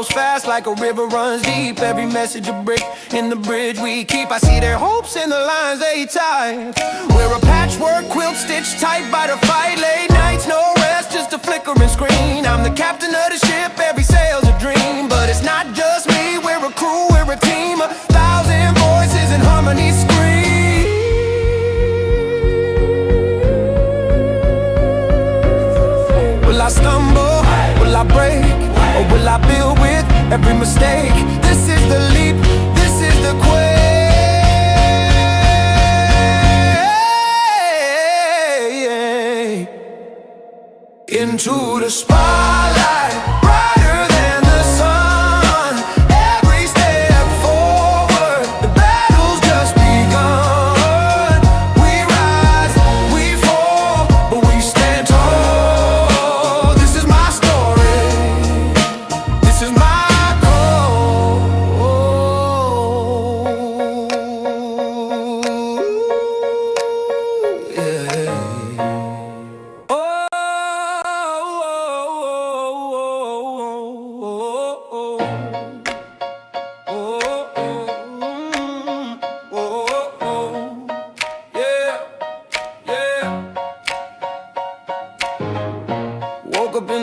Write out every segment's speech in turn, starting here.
flows fast like a river runs deep. Every message a brick in the bridge we keep. I see their hopes in the lines they tie. We're a patchwork quilt stitched tight by the fight. Late nights, no rest, just a flickering screen. I'm the captain of the ship, every sail's a dream. But it's not just me, we're a crew, we're a team. 1,000 voices in harmony scream. Will I stumble? Will I break? Or will I build with every mistake? This is the leap, this is the quake. Into the spotlight, brighter than the sun. Every step forward, the battle's just begun. We rise, we fall, but we stand tall. This is my story, this is my call. Yeah.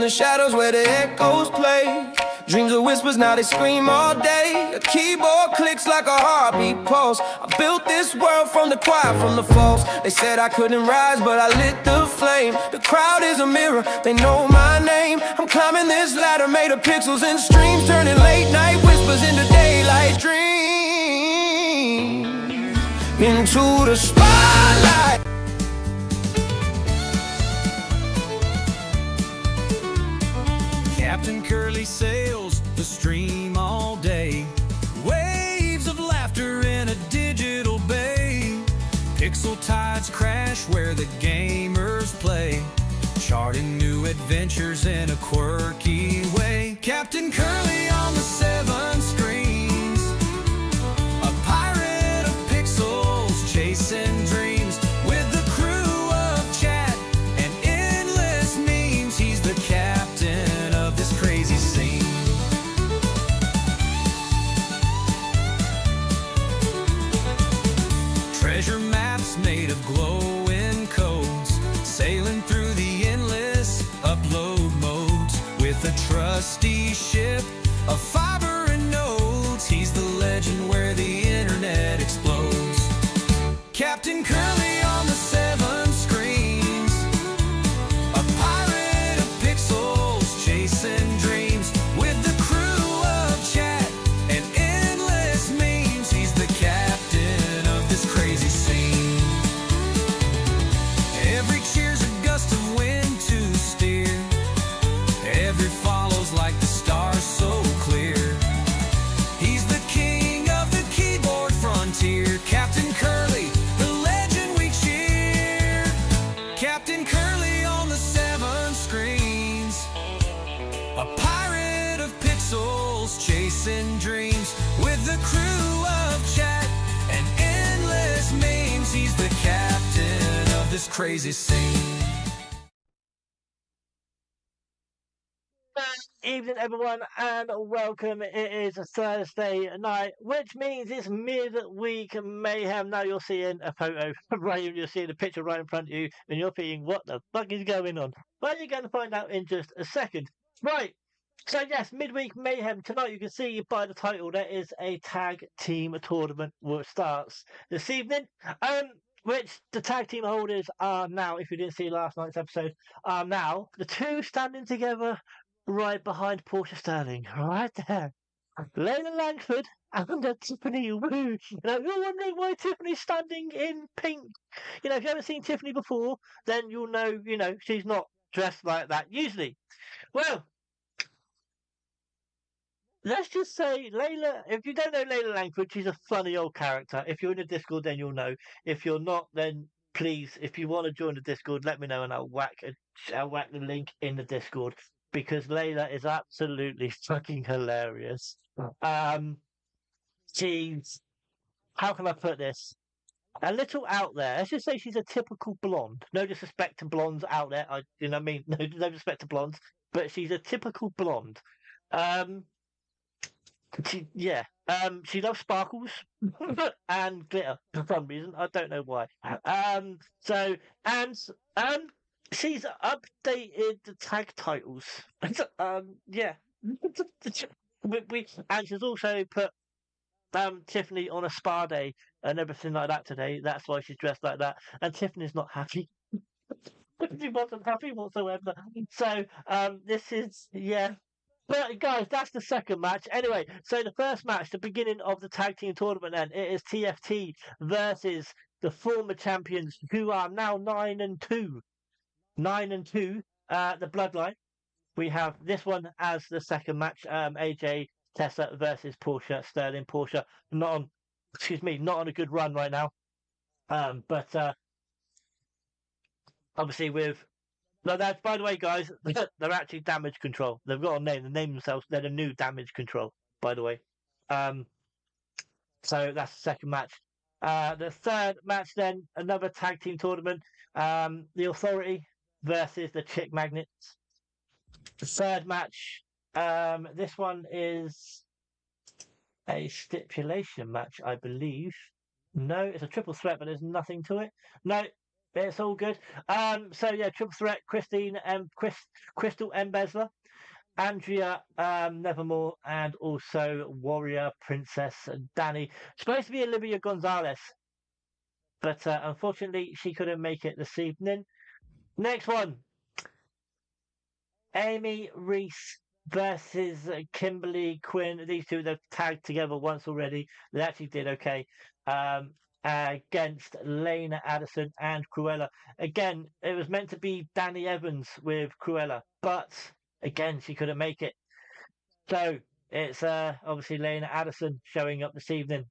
Shadows where the echoes play. Dreams of whispers, now they scream all day. A keyboard clicks like a heartbeat pulse. I built this world from the quiet, from the false. They said I couldn't rise, but I lit the flame. The crowd is a mirror, they know my name. I'm climbing this ladder made of pixels and streams, turning late night whispers into daylight dreams. Into the spotlight. Captain Curly sails the stream all day. Waves of laughter in a digital bay. Pixel tides crash where the gamers play. Charting new adventures in a quirky way. Captain Curly on the 7 screens. A pirate of pixels chasing dreams. With the crew of chat and endless memes. He's the captain of this crazy scene. Treasure maps made of glowing codes, sailing through the endless upload modes. With a trusty ship of fiber and nodes, he's the legend where the internet explodes. Captain Curly on the 7 screens. A pirate of pixels chasing dreams. With the crew of chat and endless memes, he's the captain of this crazy scene. Every cheer's a gust of wind to steer. Every follows like the stars so clear. He's the king of the keyboard frontier. Captain Curly, the legend we cheer. Captain Curly on the 7 screens. A pirate of pixels chasing dreams. With the crew of chat and endless memes, he's the captain of this crazy scene. Evening everyone and welcome. It is a Thursday night, which means it's midweek mayhem. Now you're seeing a photo right, you're seeing a picture right in front of you and you're thinking, what the fuck is going on? Well, you're going to find out in just a second. Right, so yes, midweek mayhem. Tonight you can see by the title there is a tag team tournament which starts this evening. Which the tag team holders are now, if you didn't see last night's episode, are now the two standing together right behind Portia Stirling, right there. Lila Langford and Tiffany Wu. Now, you're wondering why Tiffany's standing in pink. You know, if you haven't seen Tiffany before, then you'll know, she's not dressed like that usually. Well, let's just say Layla, if you don't know Layla Langford, she's a funny old character. If you're in the Discord, then you'll know. If you're not, then please, if you want to join the Discord, let me know and I'll whack the link in the Discord. Because Layla is absolutely fucking hilarious. She's, how can I put this? A little out there. Let's just say she's a typical blonde. No disrespect to blondes out there. No disrespect to blondes, but she's a typical blonde. Yeah. She loves sparkles and glitter for some reason. I don't know why. So and um, she's updated the tag titles. Yeah. we and she's also put Tiffany on a spa day and everything like that today. That's why she's dressed like that. And Tiffany's not happy. She wasn't happy whatsoever. So this is yeah. But guys, that's the second match. Anyway, so the first match, the beginning of the tag team tournament, then it is TFT versus the former champions who are now 9-2. 9-2. The Bloodline. We have this one as the second match. AJ Tessa versus Portia Stirling. Portia not on, excuse me, not on a good run right now. But obviously with no, that's by the way, guys. They're actually Damage Control. They've got a name. They name themselves. They're the new Damage Control. By the way. Um, so that's the second match. The third match, then another tag team tournament. The Authority versus the Chick Magnets. The third match. This one is a stipulation match, I believe. No, it's a triple threat, but there's nothing to it. No, it's all good. So yeah, triple threat: Christine and Krystal Embezzler, Andrea Nevermore, and also Warrior Princess Danny. Supposed to be Olivia Gonzalez, but unfortunately she couldn't make it this evening. Next one: Amy Reese versus Kimberly Quinn. These two they've tagged together once already. They actually did okay. Against Lena Addison and Cruella. Again, it was meant to be Danny Evans with Cruella, but again, she couldn't make it. So it's obviously Lena Addison showing up this evening.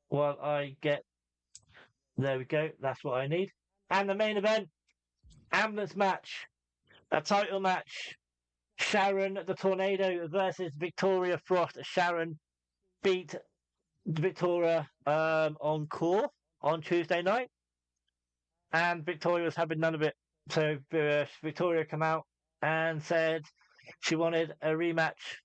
While I get, there we go. That's what I need. And the main event, ambulance match, a title match. Sharon the Tornado versus Victoria Frost. Sharon beat Victoria on Core on Tuesday night, and Victoria was having none of it. So Victoria came out and said she wanted a rematch.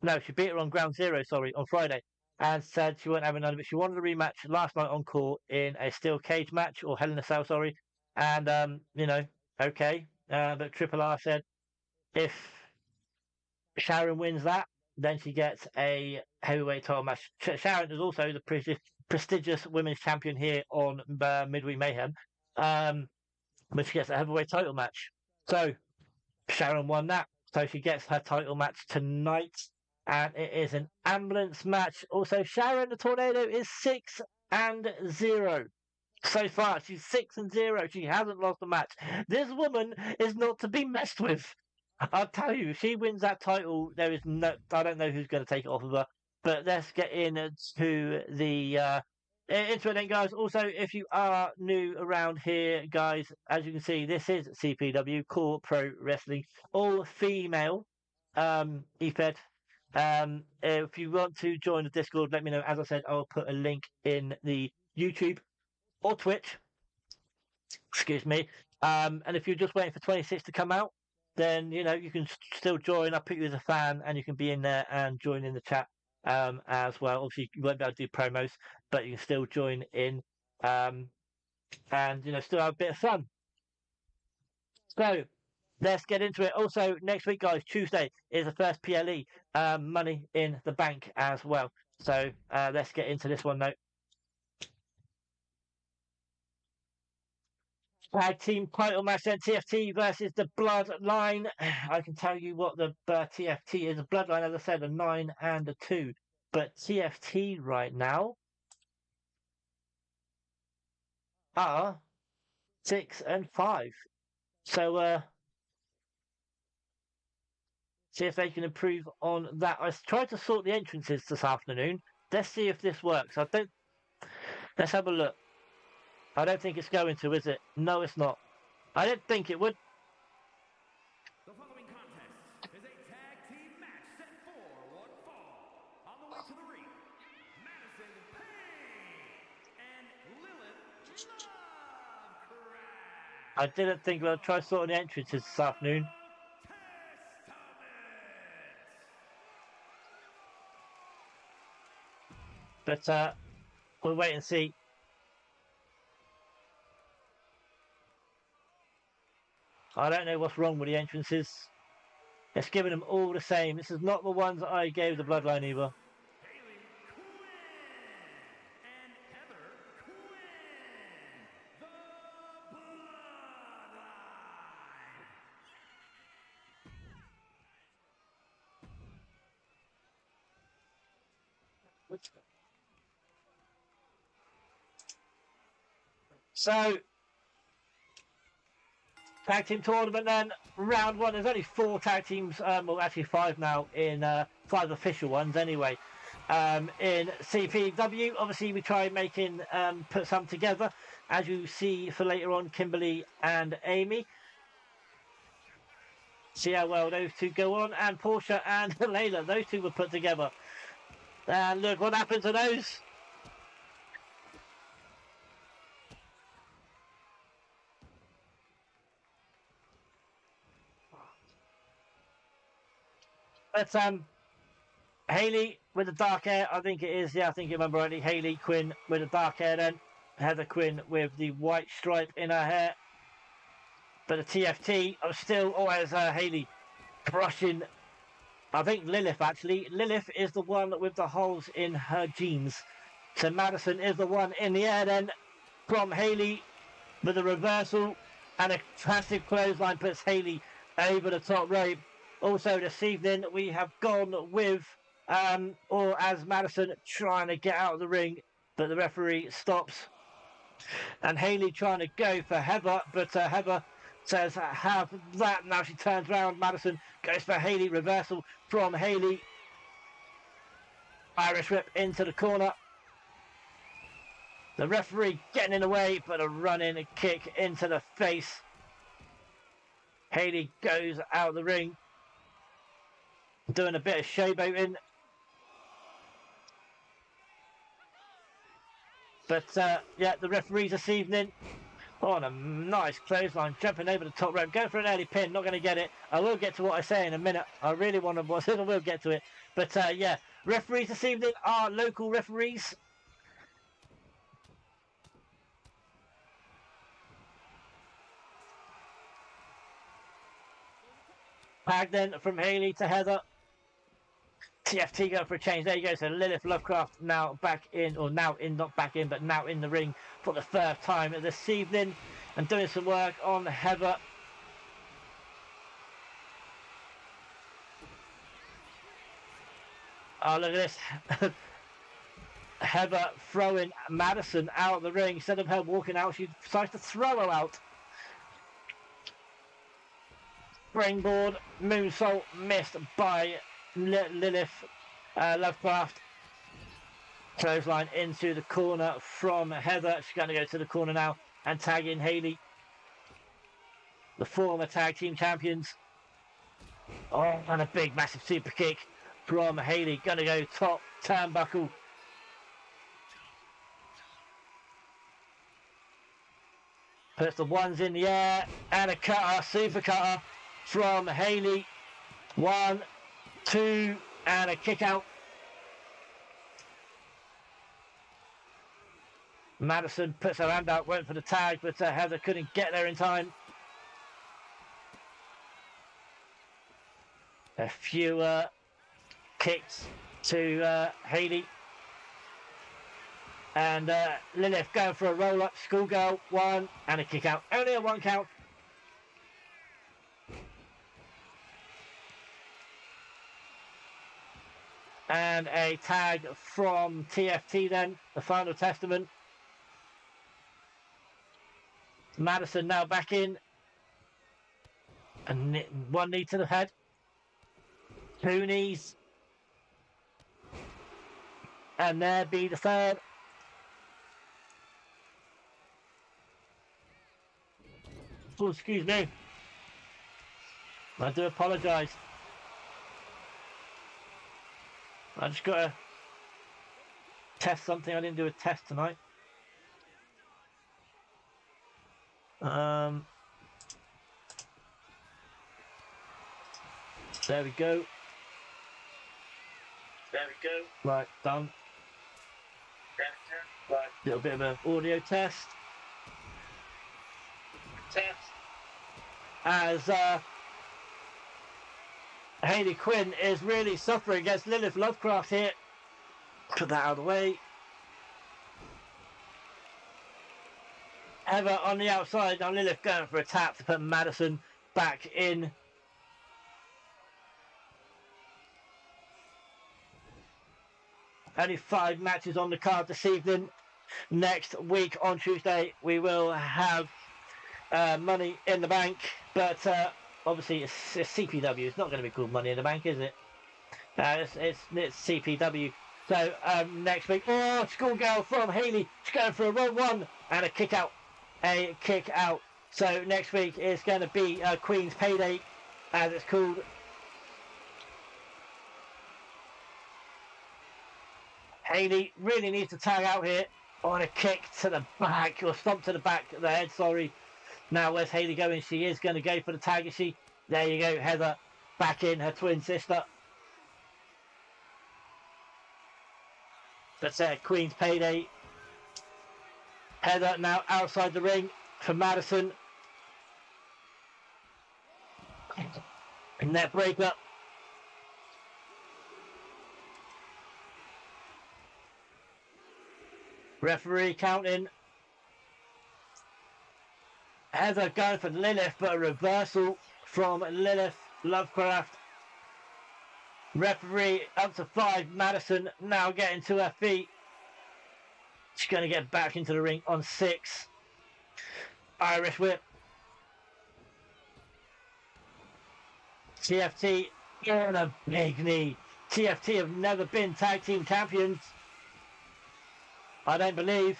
No, she beat her on Ground Zero, on Friday, and said she wasn't having none of it. She wanted a rematch last night on Core in a steel cage match, or Hell in a Cell, and okay. But Triple R said if Sharon wins that, then she gets a heavyweight title match. Sharon is also the prestigious women's champion here on Midweek Mayhem, but she gets a heavyweight title match. So Sharon won that, so she gets her title match tonight, and it is an ambulance match. Also, Sharon the Tornado is 6-0. So far, she's 6-0. She hasn't lost a match. This woman is not to be messed with. I'll tell you, if she wins that title, there is no. I don't know who's going to take it off of her. But let's get into the into it then, guys. Also, if you are new around here, guys, as you can see, this is CPW Core Pro Wrestling, all female. EFED. If you want to join the Discord, let me know. As I said, I'll put a link in the YouTube or Twitch. Excuse me. And if you're just waiting for 26 to come out, then you can still join. I'll put you as a fan, and you can be in there and join in the chat as well. Obviously, you won't be able to do promos, but you can still join in and still have a bit of fun. So let's get into it. Also, next week, guys, Tuesday is the first PLE Money in the Bank as well. So let's get into this one, though. Tag team title match then, TFT versus the Bloodline. I can tell you what the TFT is. The Bloodline, as I said, a 9-2. But TFT right now are 6-5. So see if they can improve on that. I tried to sort the entrances this afternoon. Let's see if this works. Let's have a look. I don't think it's going to, is it? No, it's not. I didn't think it would. The following contest is a tag team match set for one fall. On the way to the ring, Madison Payne and Lilith Lovecraft. I didn't think we'll try sorting the entrances this afternoon. But we'll wait and see. I don't know what's wrong with the entrances. It's giving them all the same. This is not the ones that I gave the Bloodline either. So, tag team tournament then, round one. There's only 4 tag teams, well actually 5 now, in 5 official ones anyway. In CPW, obviously we try making, put some together, as you see for later on, Kimberly and Amy. See how well those two go on, and Portia and Lila, those two were put together. And look what happened to those. But Hayley with the dark hair, I think it is, yeah, I think you remember rightly. Hayley Quinn with the dark hair then. Heather Quinn with the white stripe in her hair. But the TFT, I was still always Hayley brushing, I think Lilith actually. Lilith is the one with the holes in her jeans. So Madison is the one in the air then from Hayley with a reversal, and a classic clothesline puts Hayley over the top rope. Also this evening we have gone with, or as Madison trying to get out of the ring, but the referee stops. And Hayley trying to go for Heather, but Heather says have that. Now she turns around, Madison goes for Hayley, reversal from Hayley. Irish whip into the corner. The referee getting in the way, but a running kick into the face. Hayley goes out of the ring, doing a bit of showboating. But yeah, the referees this evening on a nice clothesline, jumping over the top rope, going for an early pin, not going to get it. I will get to what I say in a minute. I really want to, I will get to it. But yeah, referees this evening are local referees. Tag then from Hayley to Heather. TFT going for a change. There you go. So Lilith Lovecraft now back in, or now in, not back in, but now in the ring for the 3rd time this evening, and doing some work on Heather. Oh, look at this. Heather throwing Madison out of the ring. Instead of her walking out, she decides to throw her out. Springboard moonsault missed by Lilith Lovecraft. Clothesline into the corner from Heather. She's going to go to the corner now and tag in Hayley, the former tag team champions. Oh, and a big massive super kick from Hayley. Going to go top turnbuckle. Puts the ones in the air, and a cutter, super cutter from Hayley. 1, 2, and a kick out. Madison puts her hand out, went for the tag, but Heather couldn't get there in time. A few kicks to Hayley. And Lilith going for a roll-up, schoolgirl, 1, and a kick out. Only a 1 count. And a tag from TFT then, the Final Testament. Madison now back in. And 1 knee to the head. 2 knees. And there be the 3rd. Oh, excuse me. I do apologise. I just got to test something. I didn't do a test tonight. There we go. There we go. Right, done. Right, little bit of an audio test. As Hayley Quinn is really suffering against Lilith Lovecraft here. Put that out of the way. Heather on the outside. Now Lilith going for a tap to put Madison back in. Only 5 matches on the card this evening. Next week on Tuesday we will have Money in the Bank, but obviously it's CPW. It's not going to be called Money in the Bank, is it? It's CPW. So next week, schoolgirl from Hayley. She's going for a roll 1 and a kick out. A kick out. So next week is going to be Queens Payday, as it's called. Hayley really needs to tag out here on a kick to the back, or stomp to the back of the head, sorry. Now where's Hayley going? She is going to go for the tag, is she? There you go, Heather back in, her twin sister. That's Queen's Payday. Heather now outside the ring for Madison. Net breaker. Referee counting. Heather going for Lilith, but a reversal from Lilith Lovecraft. Referee up to 5. Madison now getting to her feet. She's going to get back into the ring on 6. Irish whip. TFT and a big knee. TFT have never been tag team champions, I don't believe.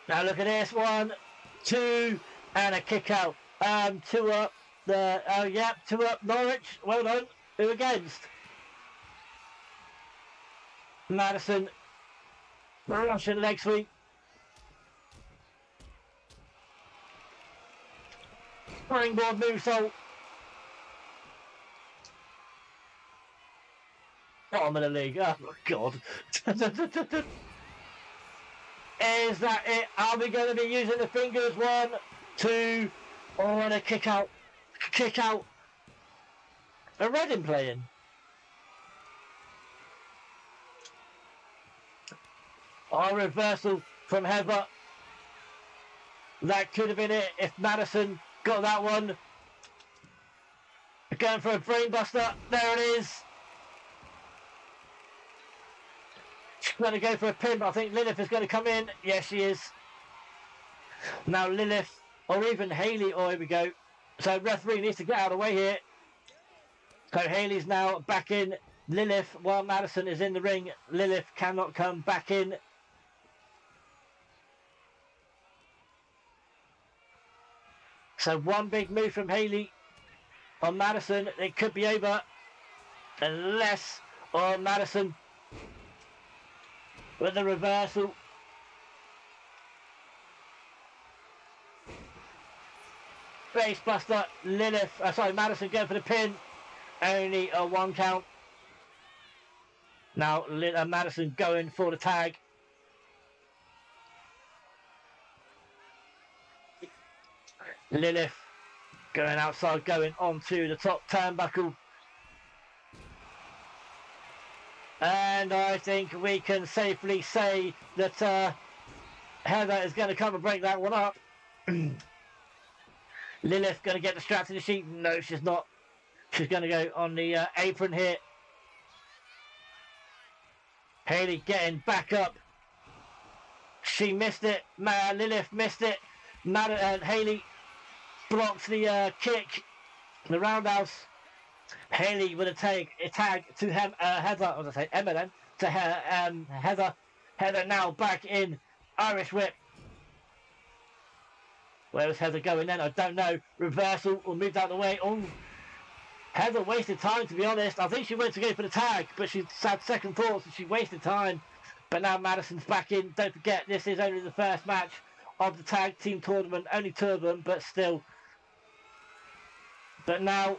Now look at this, 1, 2, and a kick out. 2 up. 2 up. Norwich. Well done. Who against? Madison. Russian leg sweep. Springboard moonsault. Bottom of the league. Oh my god. Is that it? Are we going to be using the fingers? 1, 2, and a kick out. Kick out. A Reading playing. A reversal from Heather. That could have been it if Madison got that one. Going for a brainbuster. There it is. She's going to go for a pin, but I think Lilith is going to come in. Yes, she is. Now Lilith, or even Hayley. Oh, here we go. So referee needs to get out of the way here. So Hayley's now back in. Lilith, while Madison is in the ring, Lilith cannot come back in. So one big move from Hayley on Madison. It could be over. Unless on Madison with the reversal. Facebuster. Lilith, Madison going for the pin. Only a 1 count. Now Madison going for the tag. Lilith going outside, going onto the top turnbuckle. And I think we can safely say that Heather is going to come and break that one up. Lilith going to get distracted, is she? No, she's not. She's going to go on the apron here. Hayley getting back up. She missed it. Lilith missed it. Hayley blocks the kick. The roundhouse. Hayley with a tag to Heather. Or did I say Emma then? To Heather. Heather now back in. Irish whip. Where was Heather going then? I don't know. Reversal or moved out of the way. Oh, Heather wasted time, to be honest. I think she went to go for the tag, but she had second thoughts and she wasted time. But now Madison's back in. Don't forget, this is only the first match of the tag team tournament. Only 2 of them, but still. But now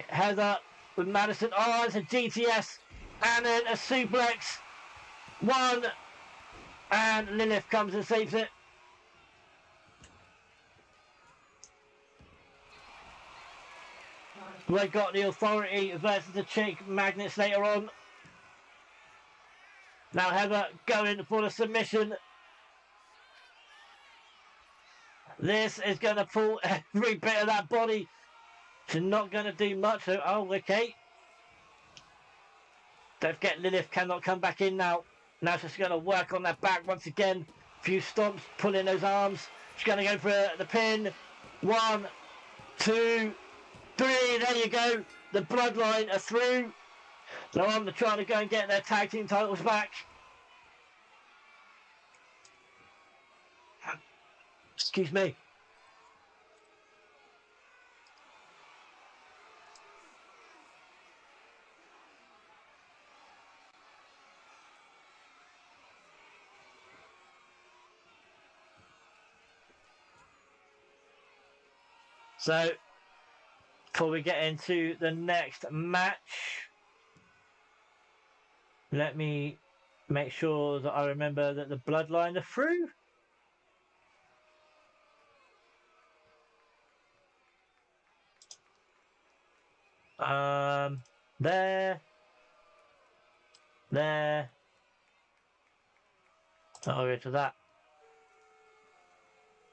Heather with Madison. Oh, it's a GTS and then a suplex. One, and Lilith comes and saves it. We got the Authority versus the Chick Magnets later on. Now Heather going for the submission. This is going to pull every bit of that body. She's not going to do much. So, oh, okay. Don't forget, Lilith cannot come back in now. Now she's going to work on that back once again. A few stomps, pulling those arms. She's going to go for the pin. 1, 2, 3. There you go. The Bloodline are through. So I'm trying to go and get their tag team titles back. Excuse me. So, before we get into the next match, let me make sure that I remember that the Bloodline are through. There. I'll go to that.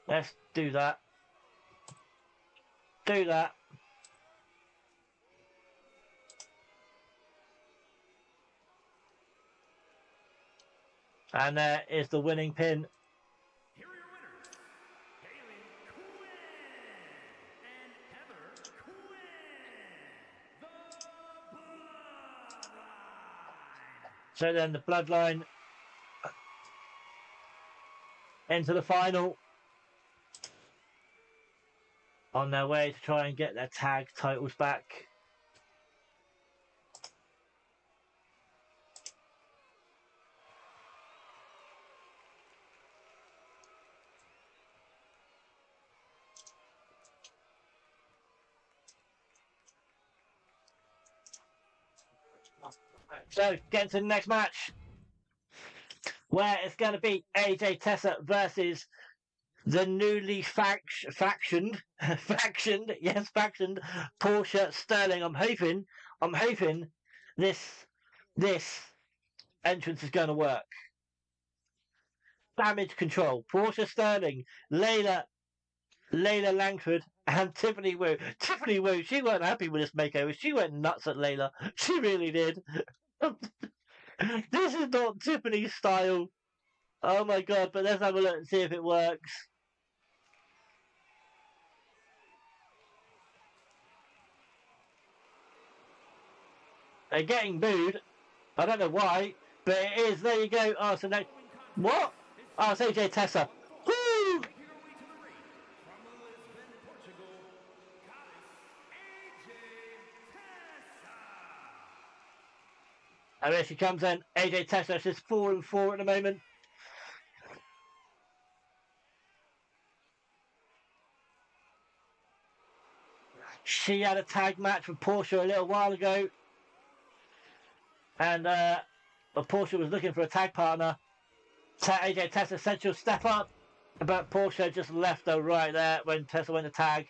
Let's do that. Do that. And there is the winning pin. Here are your winners, Haley Quinn and Heather Quinn, the Bloodline. So then the Bloodline into the final. On their way to try and get their tag titles back. So, get to the next match, where it's going to be AJ Tessa versus the newly factioned Portia Stirling. I'm hoping this entrance is going to work. Damage control. Portia Stirling, Lila Langford, and Tiffany Wu. Tiffany Wu, she weren't happy with this makeover. She went nuts at Lila. She really did. This is not Tiffany's style. Oh my god, but let's have a look and see if it works. They're getting booed. I don't know why, but it is. There you go. Oh, so now... What? Oh, it's AJ Tessa. Woo! And there she comes in. AJ Tessa, she's 4-4 at the moment. She had a tag match with Portia a little while ago. And Portia was looking for a tag partner. AJ Tessa said she'll step up, but Portia just left her right there when Tessa went to tag.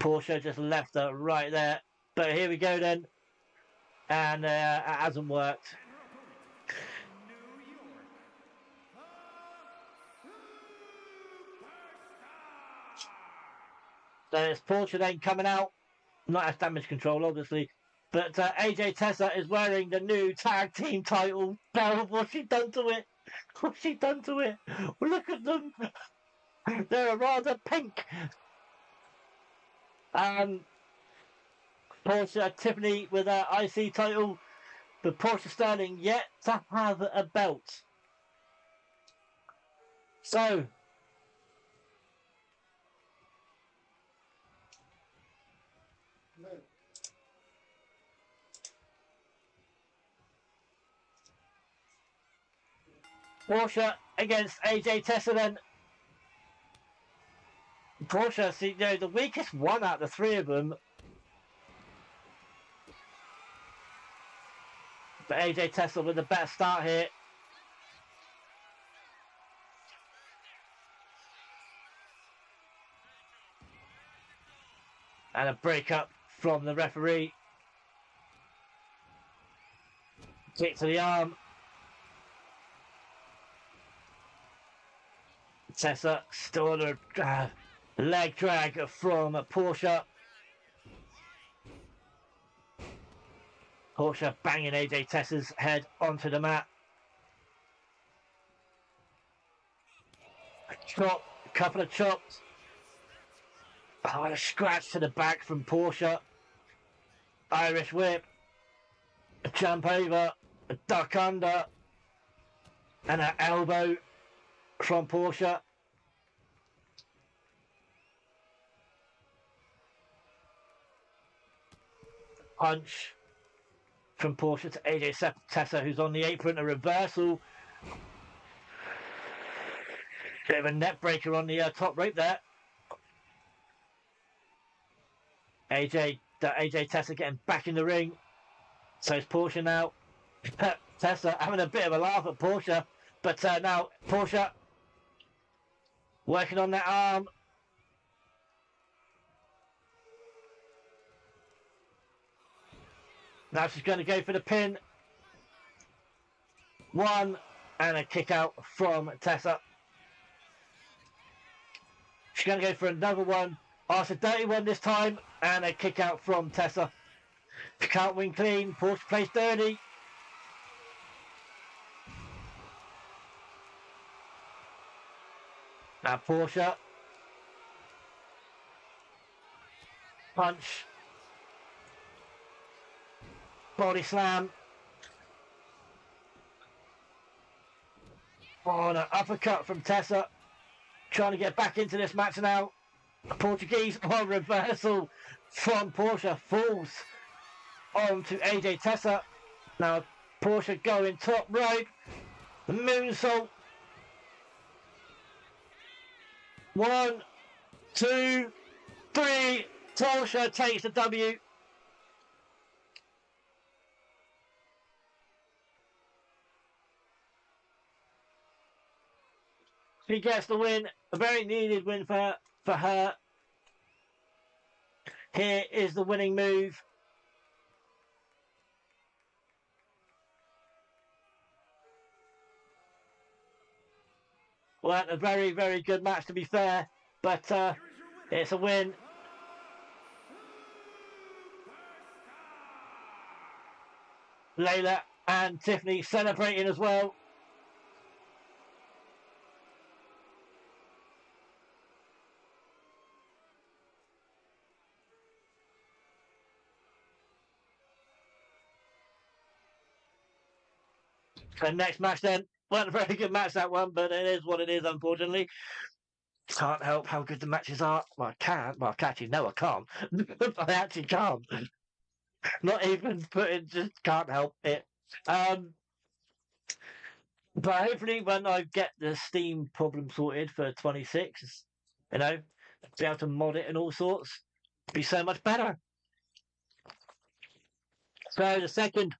Portia just left her right there. But here we go then. And it hasn't worked. So it's Portia then coming out. Not as damage control, obviously. But AJ Tessa is wearing the new tag team title. Now, what's she done to it? What's she done to it? Look at them. They're rather pink. Portia, Tiffany with her IC title. But Portia Stirling yet to have a belt. So... Portia against AJ Tessa then. Portia, see, you know, the weakest one out of the three of them. But AJ Tessa with a better start here. And a break-up from the referee. Kick to the arm. Tessa still on a leg drag from Portia. Portia banging AJ Tessa's head onto the mat. A chop, a couple of chops. Oh, and a scratch to the back from Portia. Irish whip. A jump over. A duck under. And an elbow from Portia. Punch from Portia to AJ Tessa, who's on the apron. A reversal. Bit of a net breaker on the top rope there. AJ Tessa getting back in the ring. So it's Portia now. Tessa having a bit of a laugh at Portia. But now Portia working on that arm. Now she's going to go for the pin. One, and a kick out from Tessa. She's going to go for another one. Oh, it's a dirty one this time, and a kick out from Tessa. If you can't win clean, Portia plays dirty. Now Portia. Punch. Body slam. Oh, and an uppercut from Tessa. Trying to get back into this match now. A Portuguese reversal from Portia. Falls onto AJ Tessa. Now Portia going top rope. The moonsault. 1, 2, 3. Portia takes the W. She gets the win. A very needed win for her. Here is the winning move. Well, a very, very good match to be fair, but it's a win. Lila and Tiffany celebrating as well. The next match then, well, a very good match that one, but it is what it is, unfortunately. Can't help how good the matches are. Well, I can't. Well, actually, no, I can't. I actually can't. Not even putting, just can't help it. But hopefully when I get the Steam problem sorted for 26, you know, be able to mod it and all sorts, it'd be so much better. So the second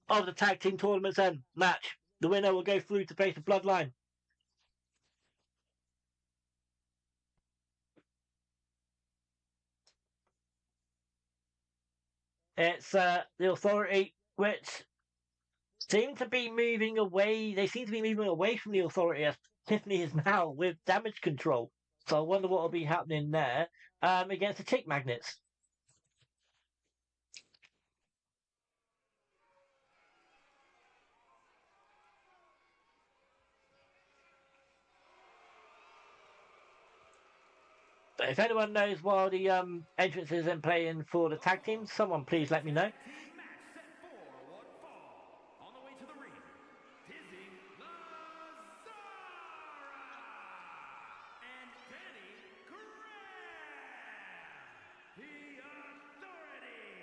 of the tag team tournaments and match. The winner will go through to face the Bloodline. It's the Authority, which seem to be moving away. They seem to be moving away from the Authority as Tiffany is now with Damage Control. So I wonder what will be happening there against the Chick Magnets. But if anyone knows why the entrance isn't playing for the tag team, someone please let me know. Match set for one fall. On the way to the ring, Tizzy Lazara and Danny Graham, the Authority.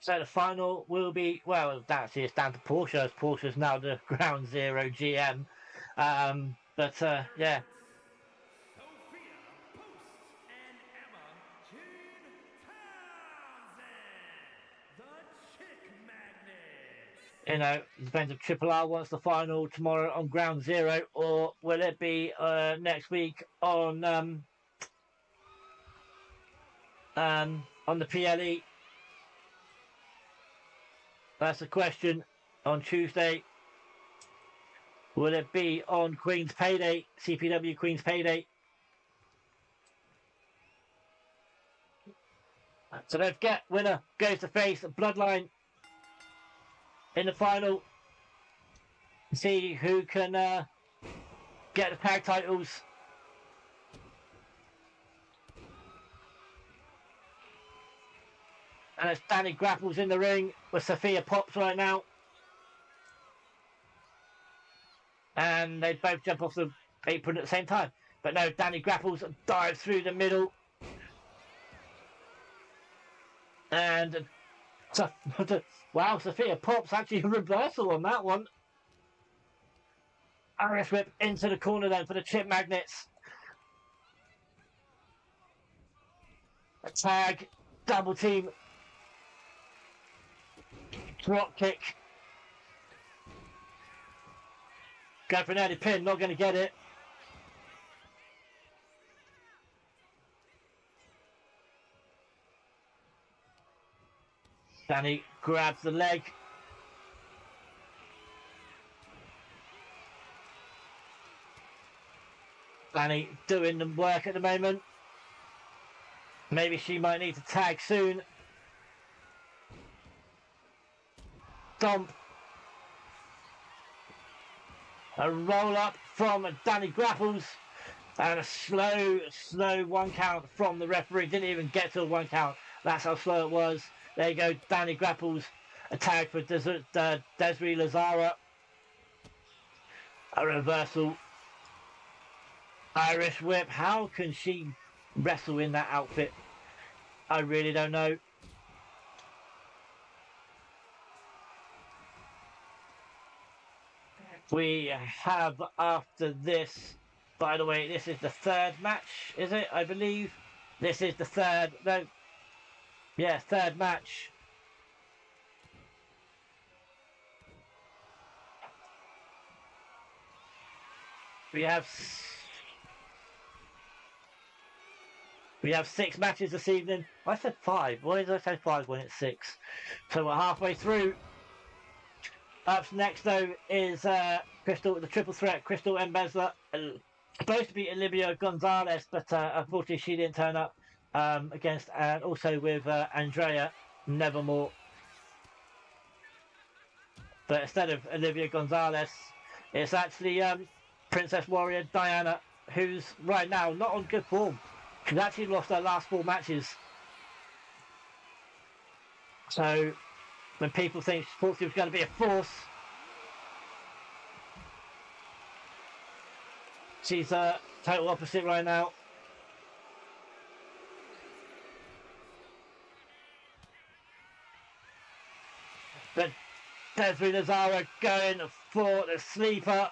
So the final will be, well, that's it's down to Portia, as Portia's now the Ground Zero GM. Yeah. Sophia You know, it depends if Triple R wants the final tomorrow on Ground Zero, or will it be next week on the PLE? That's the question. On Tuesday, will it be on Queens Payday, CPW Queens Payday? So don't forget, winner goes to face Bloodline in the final. See who can get the tag titles. And it's Danny grapples in the ring with Sophia Pops right now. And they both jump off the apron at the same time. But no, Danny grapples and dives through the middle. And wow, Sophia Pops actually a reversal on that one. Irish whip into the corner then for the chip magnets. A tag, double team. Drop kick. Go for an early pin, not going to get it. Danny grabs the leg. Danny doing the work at the moment. Maybe she might need to tag soon. Stomp. A roll up from Danny grapples. And a slow 1 count from the referee. Didn't even get to a 1 count. That's how slow it was. There you go, Danny grapples. A tag for Desiree Lazara. A reversal. Irish whip. How can she wrestle in that outfit? I really don't know. We have after this, by the way, this is the third match, is it? I believe. This is the third, no. Yeah, third match. We have 6 matches this evening. I said 5. Why did I say 5 when it's 6? So we're halfway through. Up next though is Krystal with the triple threat. Krystal, Embezzle. Supposed to be Olivia Gonzalez, but unfortunately she didn't turn up against, and also with Andrea Nevermore. But instead of Olivia Gonzalez, it's actually Princess Warrior Diana, who's right now not on good form. She's actually lost her last 4 matches. So when people think she was going to be a force, she's a total opposite right now. But Desiree Lazara going for the sleeper.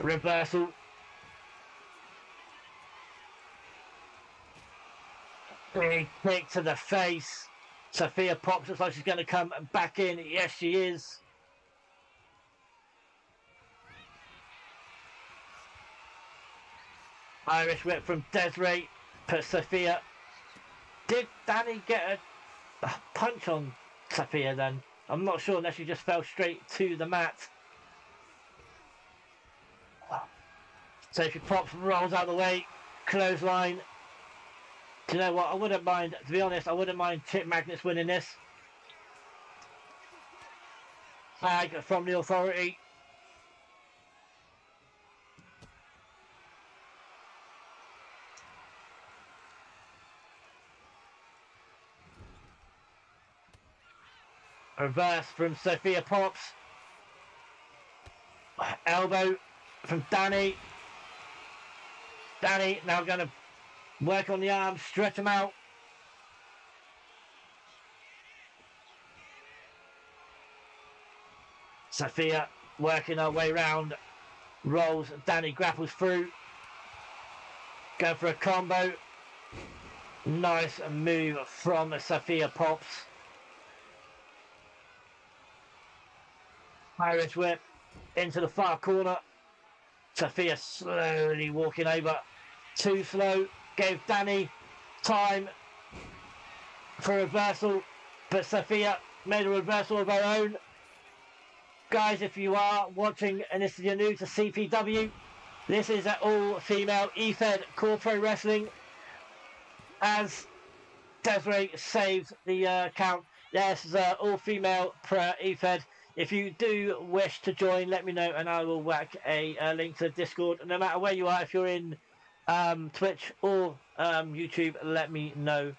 Reversal. Big kick to the face. Sophia Pops looks like she's going to come back in. Yes, she is. Irish whip from Desiree. But Sophia. Did Danny get a punch on Sophia then? I'm not sure unless she just fell straight to the mat. Sophia Pops rolls out of the way. Clothesline. Do you know what? I wouldn't mind, to be honest, I wouldn't mind Chip Magnets winning this. Tag from the Authority. Reverse from Sophia Pops. Elbow from Danny. Danny now going to work on the arms, stretch them out. Sophia working her way round. Rolls, Danny grapples through. Go for a combo. Nice move from Sophia Pops. Irish whip into the far corner. Sophia slowly walking over. Too slow. Gave Danny time for a reversal, but Sophia made a reversal of her own. Guys, if you are watching and this is your new to CPW, this is an all-female EFED Core Pro Wrestling, as Desiree saves the count. Yes, all-female pro EFED. If you do wish to join, let me know and I will whack a link to the Discord. No matter where you are, if you're in Twitch or YouTube, let me know.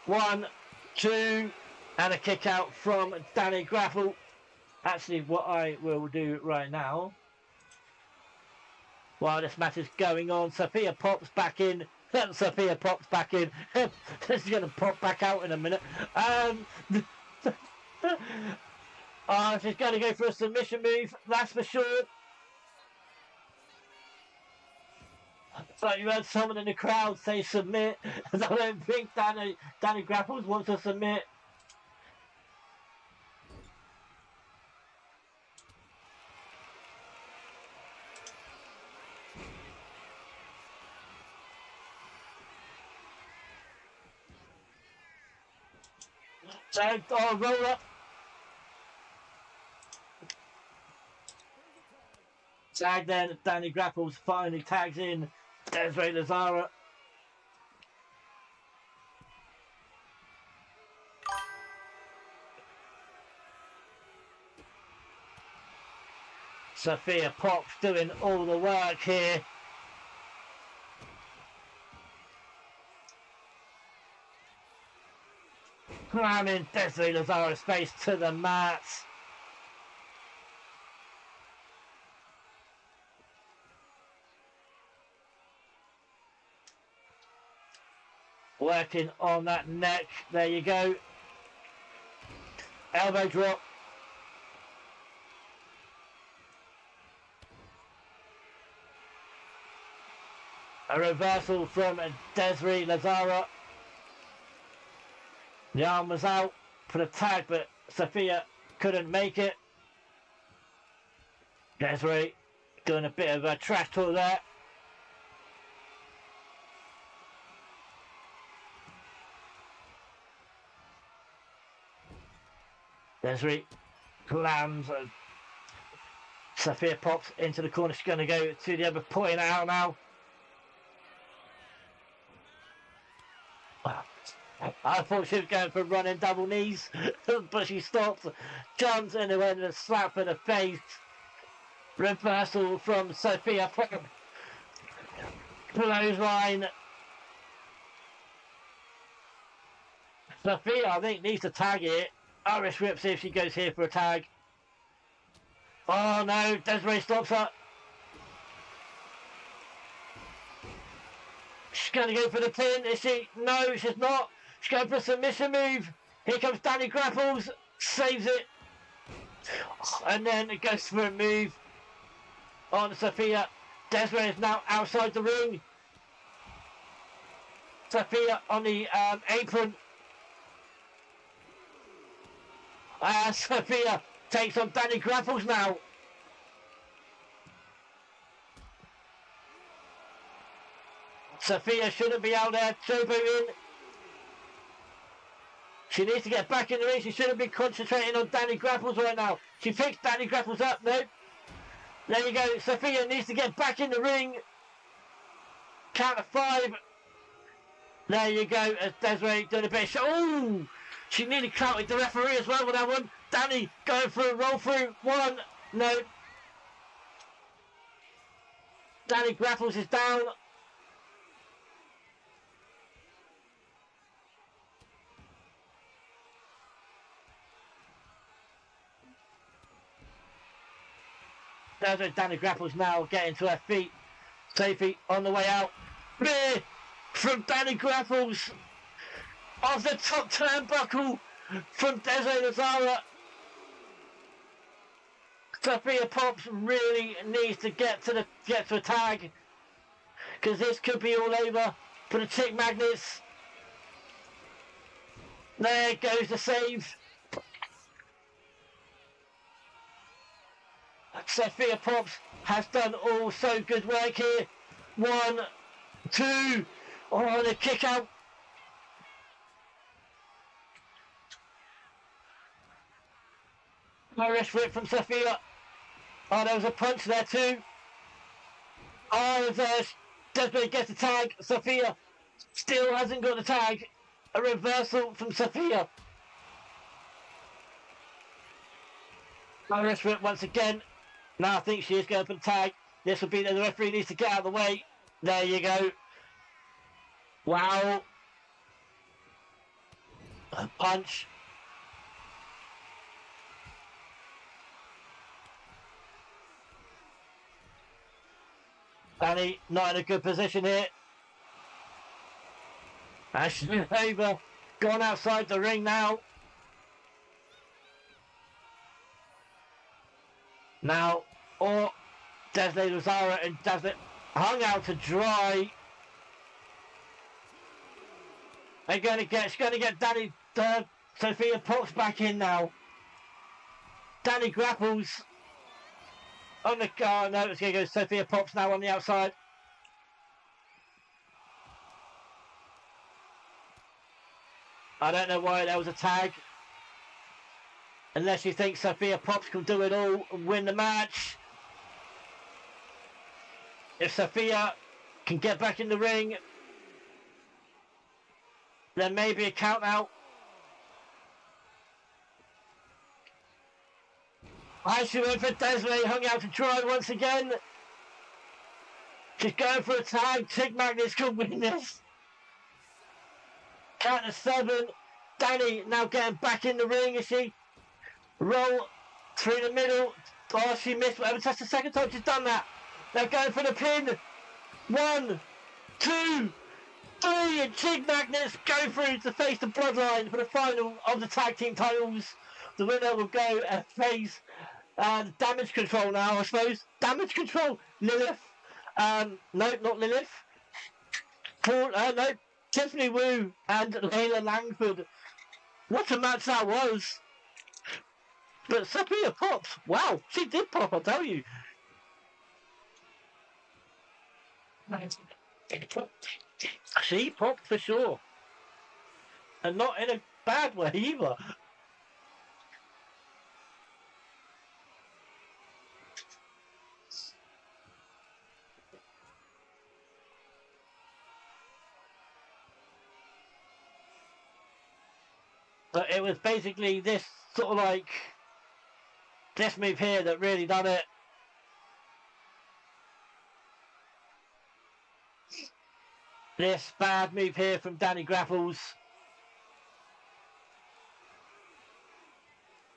One, two, and a kick out from Danny Grapple. Actually, what I will do right now, while this match is going on, Sophia pops back in. Sophia pops back in. She's going to pop back out in a minute. She's going to go for a submission move, that's for sure. So you heard someone in the crowd say submit. I don't think Danny Grapples wants to submit. So, roll up. Tag then, Danny Grapples finally tags in Desiree Lazara. Sophia Pops doing all the work here. Ramming Desiree Lazara's face to the mat. Working on that neck. There you go. Elbow drop. A reversal from Desiree Lazara. The arm was out for the tag, but Sophia couldn't make it. Desiree doing a bit of a trash talk there. Desiree lands. Sophia pops into the corner. She's going to go to the other point out now. I thought she was going for running double knees, but she stopped, jumps, and then went a slap in the face. Reversal from Sophia. Clothesline. Sophia, I think, needs to tag it. Irish whip, see if she goes here for a tag. Oh no, Desiree stops her. She's going to go for the pin, is she? No, she's not. She's going for a submission move. Here comes Danny Grapples, saves it. And then it goes for a move on Sophia. Desiree is now outside the ring. Sophia on the apron. Sophia takes on Danny Grapples now. Sophia shouldn't be out there showboating. She needs to get back in the ring. She shouldn't be concentrating on Danny Grapples right now. She picks Danny Grapples up. Nope. There you go. Sophia needs to get back in the ring. Count of 5. There you go. As Desiree doing a bit of shot. Oh! She nearly counted the referee as well with that one. Danny going for a roll through. 1. No. Danny Grapples is down. There's Danny Grapples now getting to her feet. Sophie on the way out. Spear from Danny Grapples. Off the top turnbuckle from Desiree Lazara. Sophia Pops really needs to get to a tag. because this could be all over for the Chick Magnets. There goes the save. Sophia Pops has done all so good work here. 1, 2, oh, the kick out. Irish whip from Sophia. Oh, there was a punch there too. Oh, there's Desmond gets the tag. Sophia still hasn't got the tag. A reversal from Sophia. Irish whip once again. Now I think she is going for the tag. This will be the referee needs to get out of the way. There you go. Wow. A punch. Danny not in a good position here. Ashley over. Gone outside the ring now. Now, or Desley Lazara and Desley hung out to dry. She's going to get Danny, Sophia Pops back in now. Danny grapples. On the car, no, it's going to go Sophia Pops now on the outside. I don't know why there was a tag. Unless you think Sophia Pops can do it all and win the match. If Sophia can get back in the ring, then maybe a count out. She went for Desiree, hung out to try once again. She's going for a tag. Chick Magnets could win this. Count to 7. Danny now getting back in the ring, is she? Roll through the middle. Oh, she missed. That's the second time she's done that. They're going for the pin. 1, 2, 3, and Chick Magnets go through to face the Bloodline for the final of the tag team titles. The winner will go and face Damage Control now, I suppose. Damage Control, Lilith. No, not Lilith. Paul, no, Tiffany Wu and Lila Langford. What a match that was. But Sophia pops. Wow, she did pop, I'll tell you. She popped for sure. And not in a bad way either. But it was basically this sort of like this move here that really done it. This bad move here from Danny Grapples.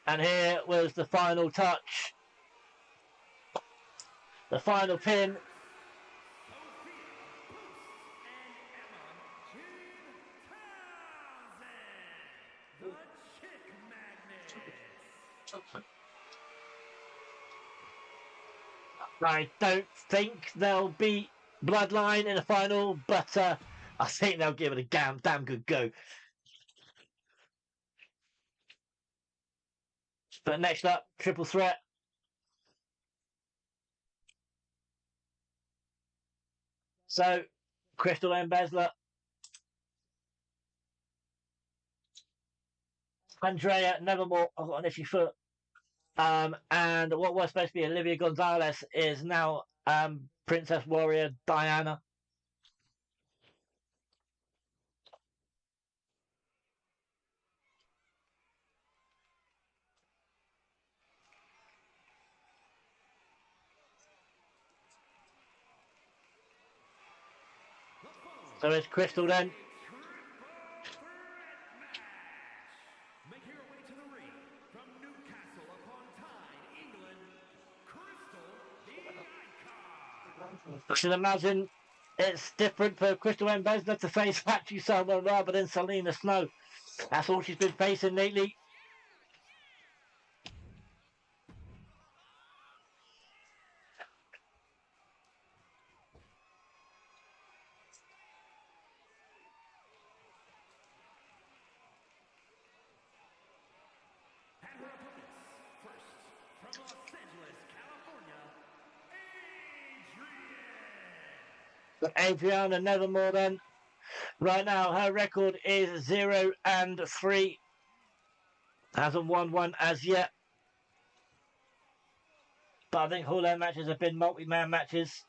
And here was the final touch. The final pin. I don't think they'll beat Bloodline in the final, but I think they'll give it a damn good go. But next up, triple threat. So, Krystal Embezzler, Andrea Nevermore, I've got an itchy foot. And what was supposed to be Olivia Gonzalez is now Princess Warrior Diana. So it's Krystal then. I should imagine it's different for Krystal Embezzler to face Patrick Selma rather than Selena Snow. That's all she's been facing lately. Los Angeles, California, Adriana Nevermore then. Right now, her record is 0-3. Hasn't won one as yet. But I think all her matches have been multi-man matches.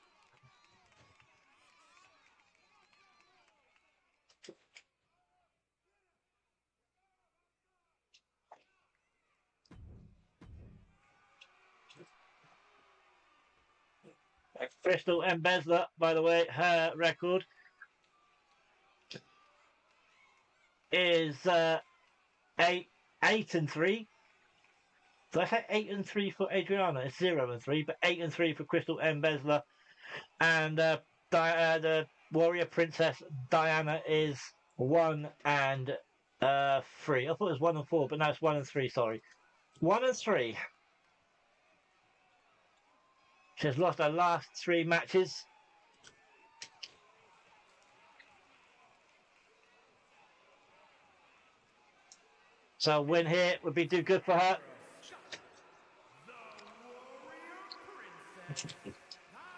Krystal Embezzle, by the way, her record is 8-3. So I say 8-3 for Adriana. It's 0-3, but 8-3 for Krystal Embezzle, and the Warrior Princess Diana is 1-3. I thought it was 1-4, but now it's 1-3. Sorry, 1-3. She's lost her last 3 matches. So a win here would be too good for her. the Warrior Princess, Diana.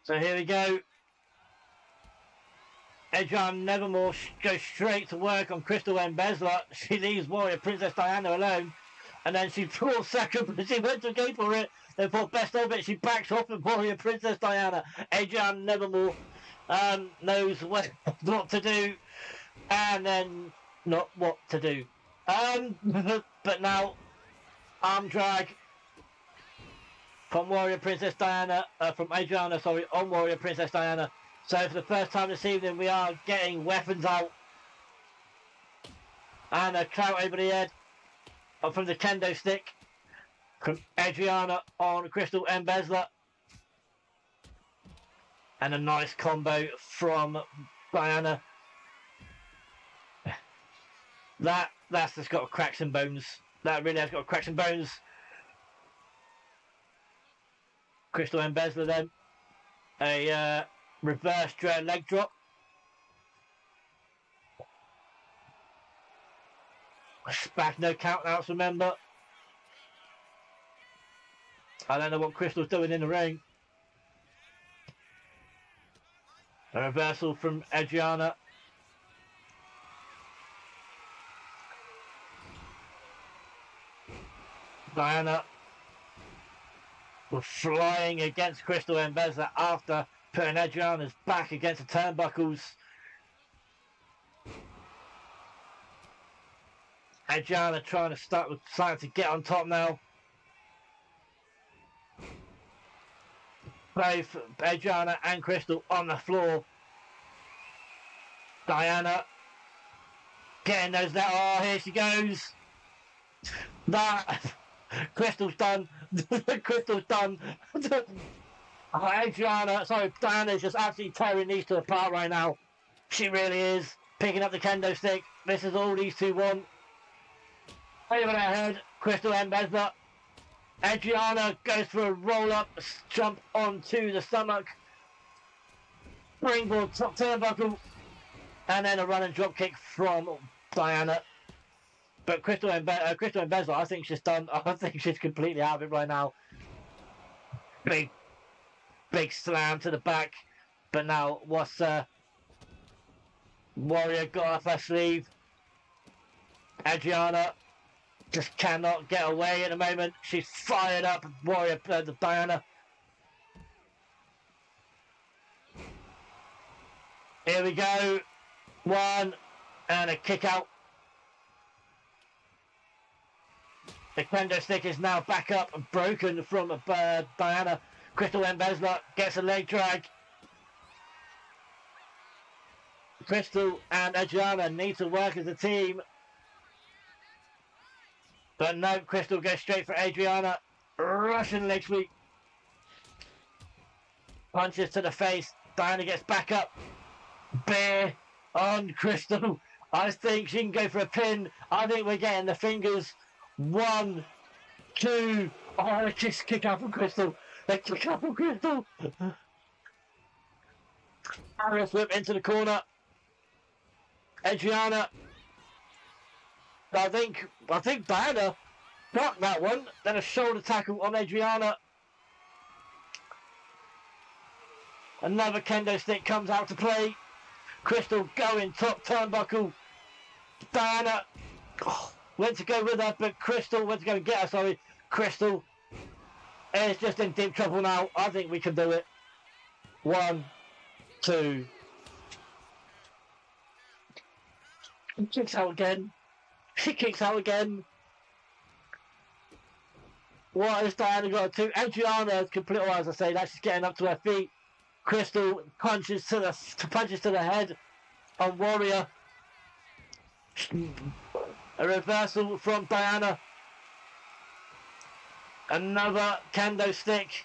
So here we go. Adriana Nevermore goes straight to work on Krystal Embezzle. She leaves Warrior Princess Diana alone. And then she draws second, but she went to go for it. Then for best of it, she backs off of Warrior Princess Diana. Adriana Nevermore knows what to do. And then not what to do. But now, arm drag from Warrior Princess Diana, from Adriana, sorry, on Warrior Princess Diana. So for the first time this evening, we are getting weapons out. And a clout over the head from the kendo stick from Adriana on Krystal Embezzle. And a nice combo from Diana. That's just got cracks and bones. That really has got cracks and bones. Krystal Embezzle then. A reverse leg drop. Back, no count outs, remember. I don't know what Krystal's doing in the ring. A reversal from Adriana. Diana was flying against Krystal Embezzle after putting Adriana's back against the turnbuckles. Adriana trying to get on top now. Both Adriana and Krystal on the floor. Diana getting those there. Oh, here she goes. That Krystal's done. Krystal's done. Diana's just absolutely tearing these two apart right now. She really is. Picking up the kendo stick. This is all these two want. Over their head, Krystal Embezzle. Adriana goes for a roll-up, jump onto the stomach. Springboard top turnbuckle. And then a run and drop kick from Diana. But Krystal Embezzle, I think she's done. I think she's completely out of it right now. Big slam to the back. But now, what's Warrior got off her sleeve? Adriana just cannot get away at the moment. She's fired up, Warrior Diana. Here we go. One and a kick out. The kendo stick is now back up and broken from Diana. Krystal Embezzle gets a leg drag. Krystal and Adriana need to work as a team. But no, Krystal goes straight for Adriana. Russian leg sweep. Punches to the face. Diana gets back up. Bear on Krystal. I think she can go for a pin. I think we're getting the fingers. 1, 2. Oh, the kick out from Krystal. The kick out from Krystal. Arrow whip into the corner. Adriana. I think Diana blocked that one. Then a shoulder tackle on Adriana. Another kendo stick comes out to play. Krystal going top turnbuckle. Diana went to go with her, but Krystal went to go and get her, sorry. Krystal is just in deep trouble now. I think we can do it. 1, 2. She kicks out again. She kicks out again. What has Diana got to? Adriana is completely, as I say, that's just getting up to her feet. Krystal punches to the head on Warrior. A reversal from Diana. Another kendo stick.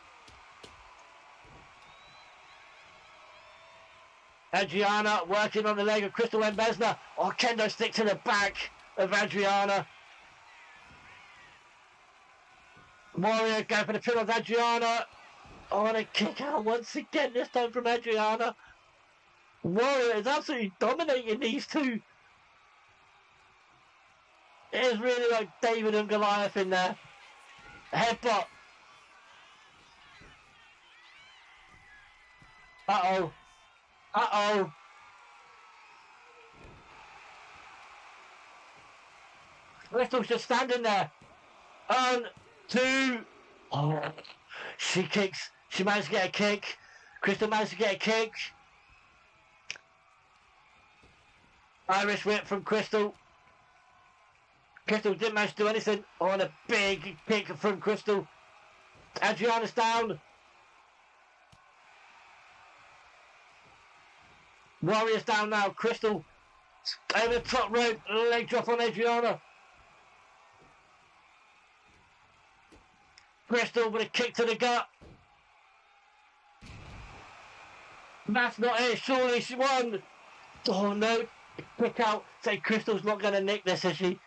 Adriana working on the leg of Krystal Embezzle. Oh, kendo stick to the back of Adriana. Warrior going for the pin of Adriana. Oh, and a kick out once again, this time from Adriana. Warrior is absolutely dominating these two. It is really like David and Goliath in there. Headbutt. Uh-oh. Uh-oh. Krystal's just standing there. 1, 2. Oh, she kicks. She managed to get a kick. Krystal managed to get a kick. Irish whip from Krystal. Krystal didn't manage to do anything. Oh, and a big kick from Krystal. Adriana's down. Warrior's down now. Krystal over the top rope. Leg drop on Adriana. Krystal with a kick to the gut. That's not it. Surely she won. Oh no. Kick out. Say Krystal's not going to nick this, is she?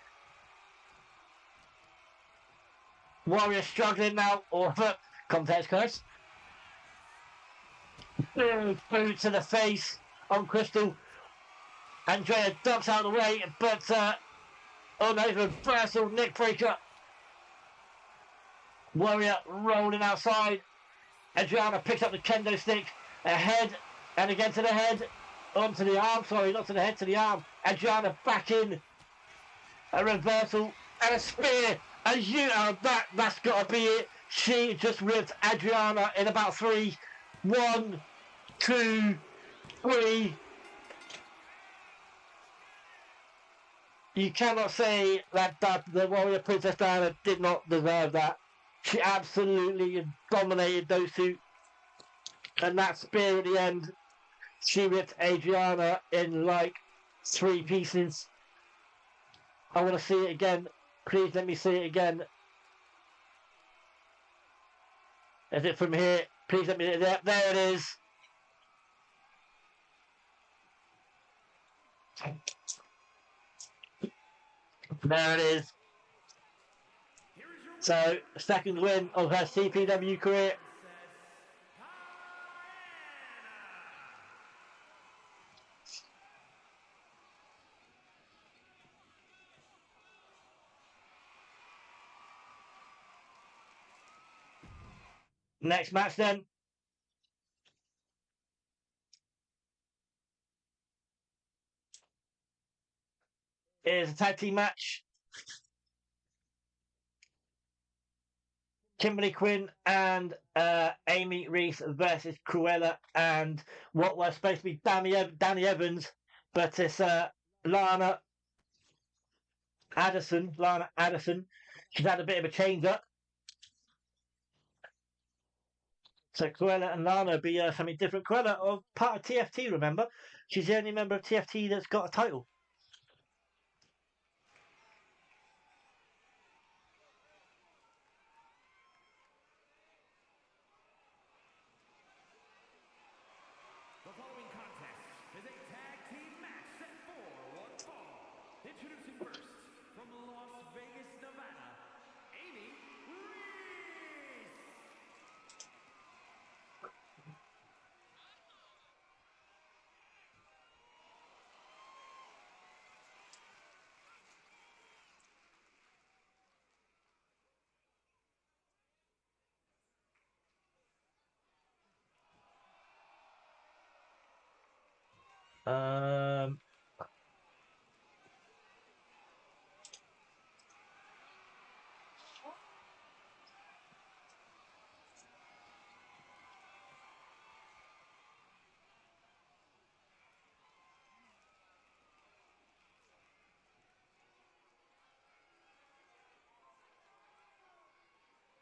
Warrior struggling now. Or context curse. Boot to the face on Krystal. Andrea ducks out of the way, but oh no, reversal neck breaker. Warrior rolling outside. Adriana picks up the kendo stick. Ahead and again to the head. Onto the arm, sorry, not to the head, to the arm. Adriana back in. A reversal and a spear. And that's got to be it. She just ripped Adriana in about 3. 1, 2, 3. You cannot say that the Warrior Princess Diana did not deserve that. She absolutely dominated those two. And that spear at the end, she ripped Adriana in like 3 pieces. I want to see it again. Please let me see it again. Is it from here? Please let me. There it is. There it is. So, second win of her CPW career. Next match then. Is a tag team match. Kimberly Quinn and Amy Reese versus Cruella and what was supposed to be Danny Evans, but it's Lana Addison. She's had a bit of a change up. So Cruella and Lana be something different. Cruella, part of TFT, remember? She's the only member of TFT that's got a title. Um,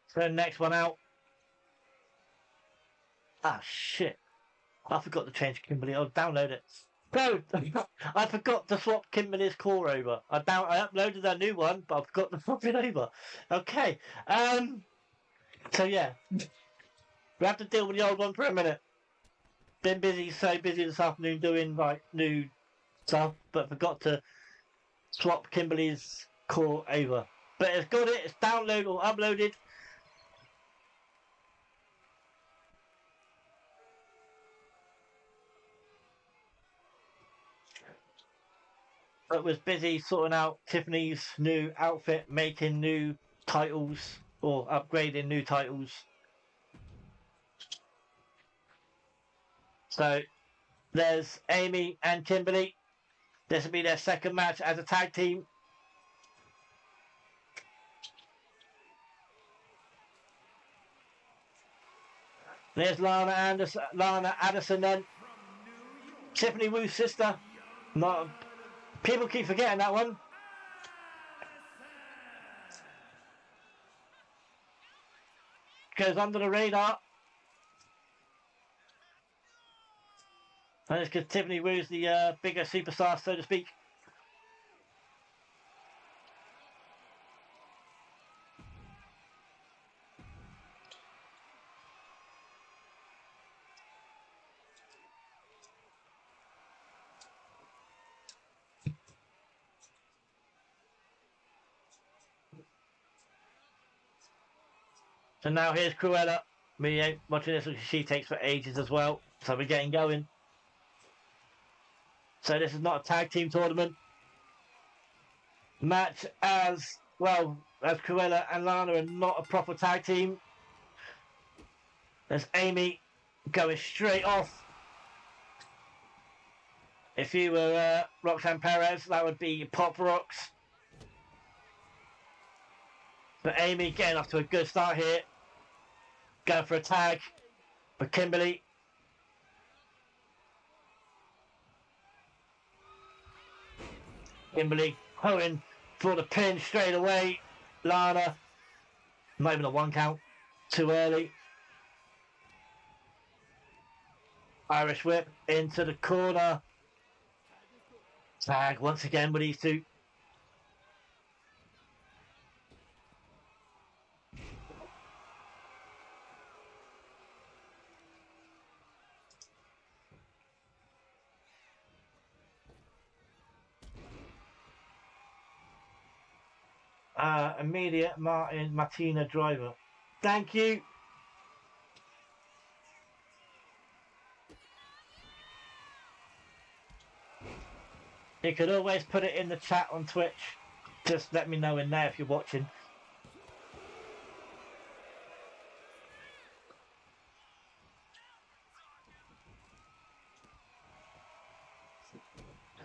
so next one out. Ah, shit. I forgot to change Kimberly. I'll download it. No, I forgot to swap Kimberly's core over. I uploaded a new one, but I forgot to swap it over. Okay. So yeah, we have to deal with the old one for a minute. Been busy, so busy this afternoon doing like new stuff, but forgot to swap Kimberly's core over. But it's got it. It's downloaded or uploaded. But was busy sorting out Tiffany's new outfit, making new titles or upgrading new titles. So there's Amy and Kimberly. This will be their second match as a tag team. There's Lana Addison then. Tiffany Wu's sister. People keep forgetting that one. Goes under the radar. And it's because Tiffany Wu's the bigger superstar, so to speak. So now here's Cruella. Me ain't watching this, she takes for ages as well. So we're getting going. So this is not a tag team tournament. Match as well as Cruella and Lana are not a proper tag team. There's Amy going straight off. If you were Roxanne Perez, that would be Pop Rocks. But Amy getting off to a good start here. Going for a tag for Kimberly. Kimberly going for the pin straight away. Lana, not even a 1 count. Too early. Irish whip into the corner. Tag once again with these two. Immediate Martina driver. Thank you. You could always put it in the chat on Twitch. Just let me know in there if you're watching.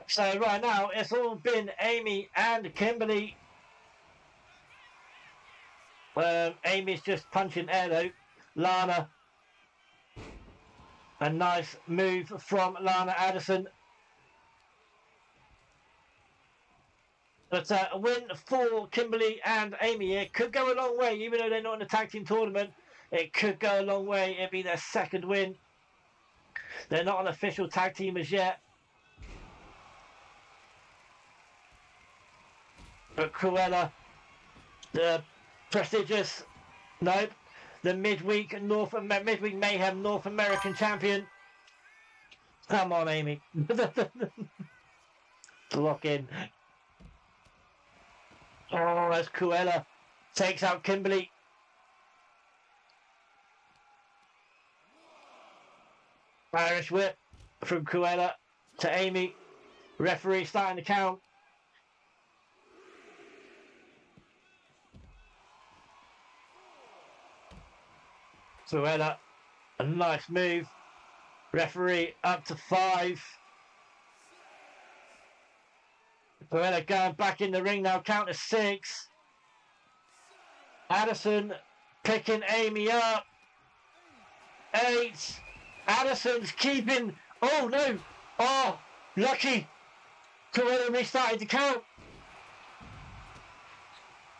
So right now it's all been Amy and Kimberly. Amy's just punching air though. Lana. A nice move from Lana Addison. But a win for Kimberly and Amy. It could go a long way, even though they're not in the tag team tournament. It could go a long way. It'd be their second win. They're not an official tag team as yet. But Cruella, the prestigious, nope, the midweek Mayhem North American champion. Come on, Amy. Lock in. Oh, as Cruella takes out Kimberly. Irish whip from Cruella to Amy. Referee starting to count. Cruella, a nice move. Referee up to 5. Cruella going back in the ring now, count to 6. Addison picking Amy up. 8. Addison's keeping. Oh no! Oh, lucky! Cruella restarted the count.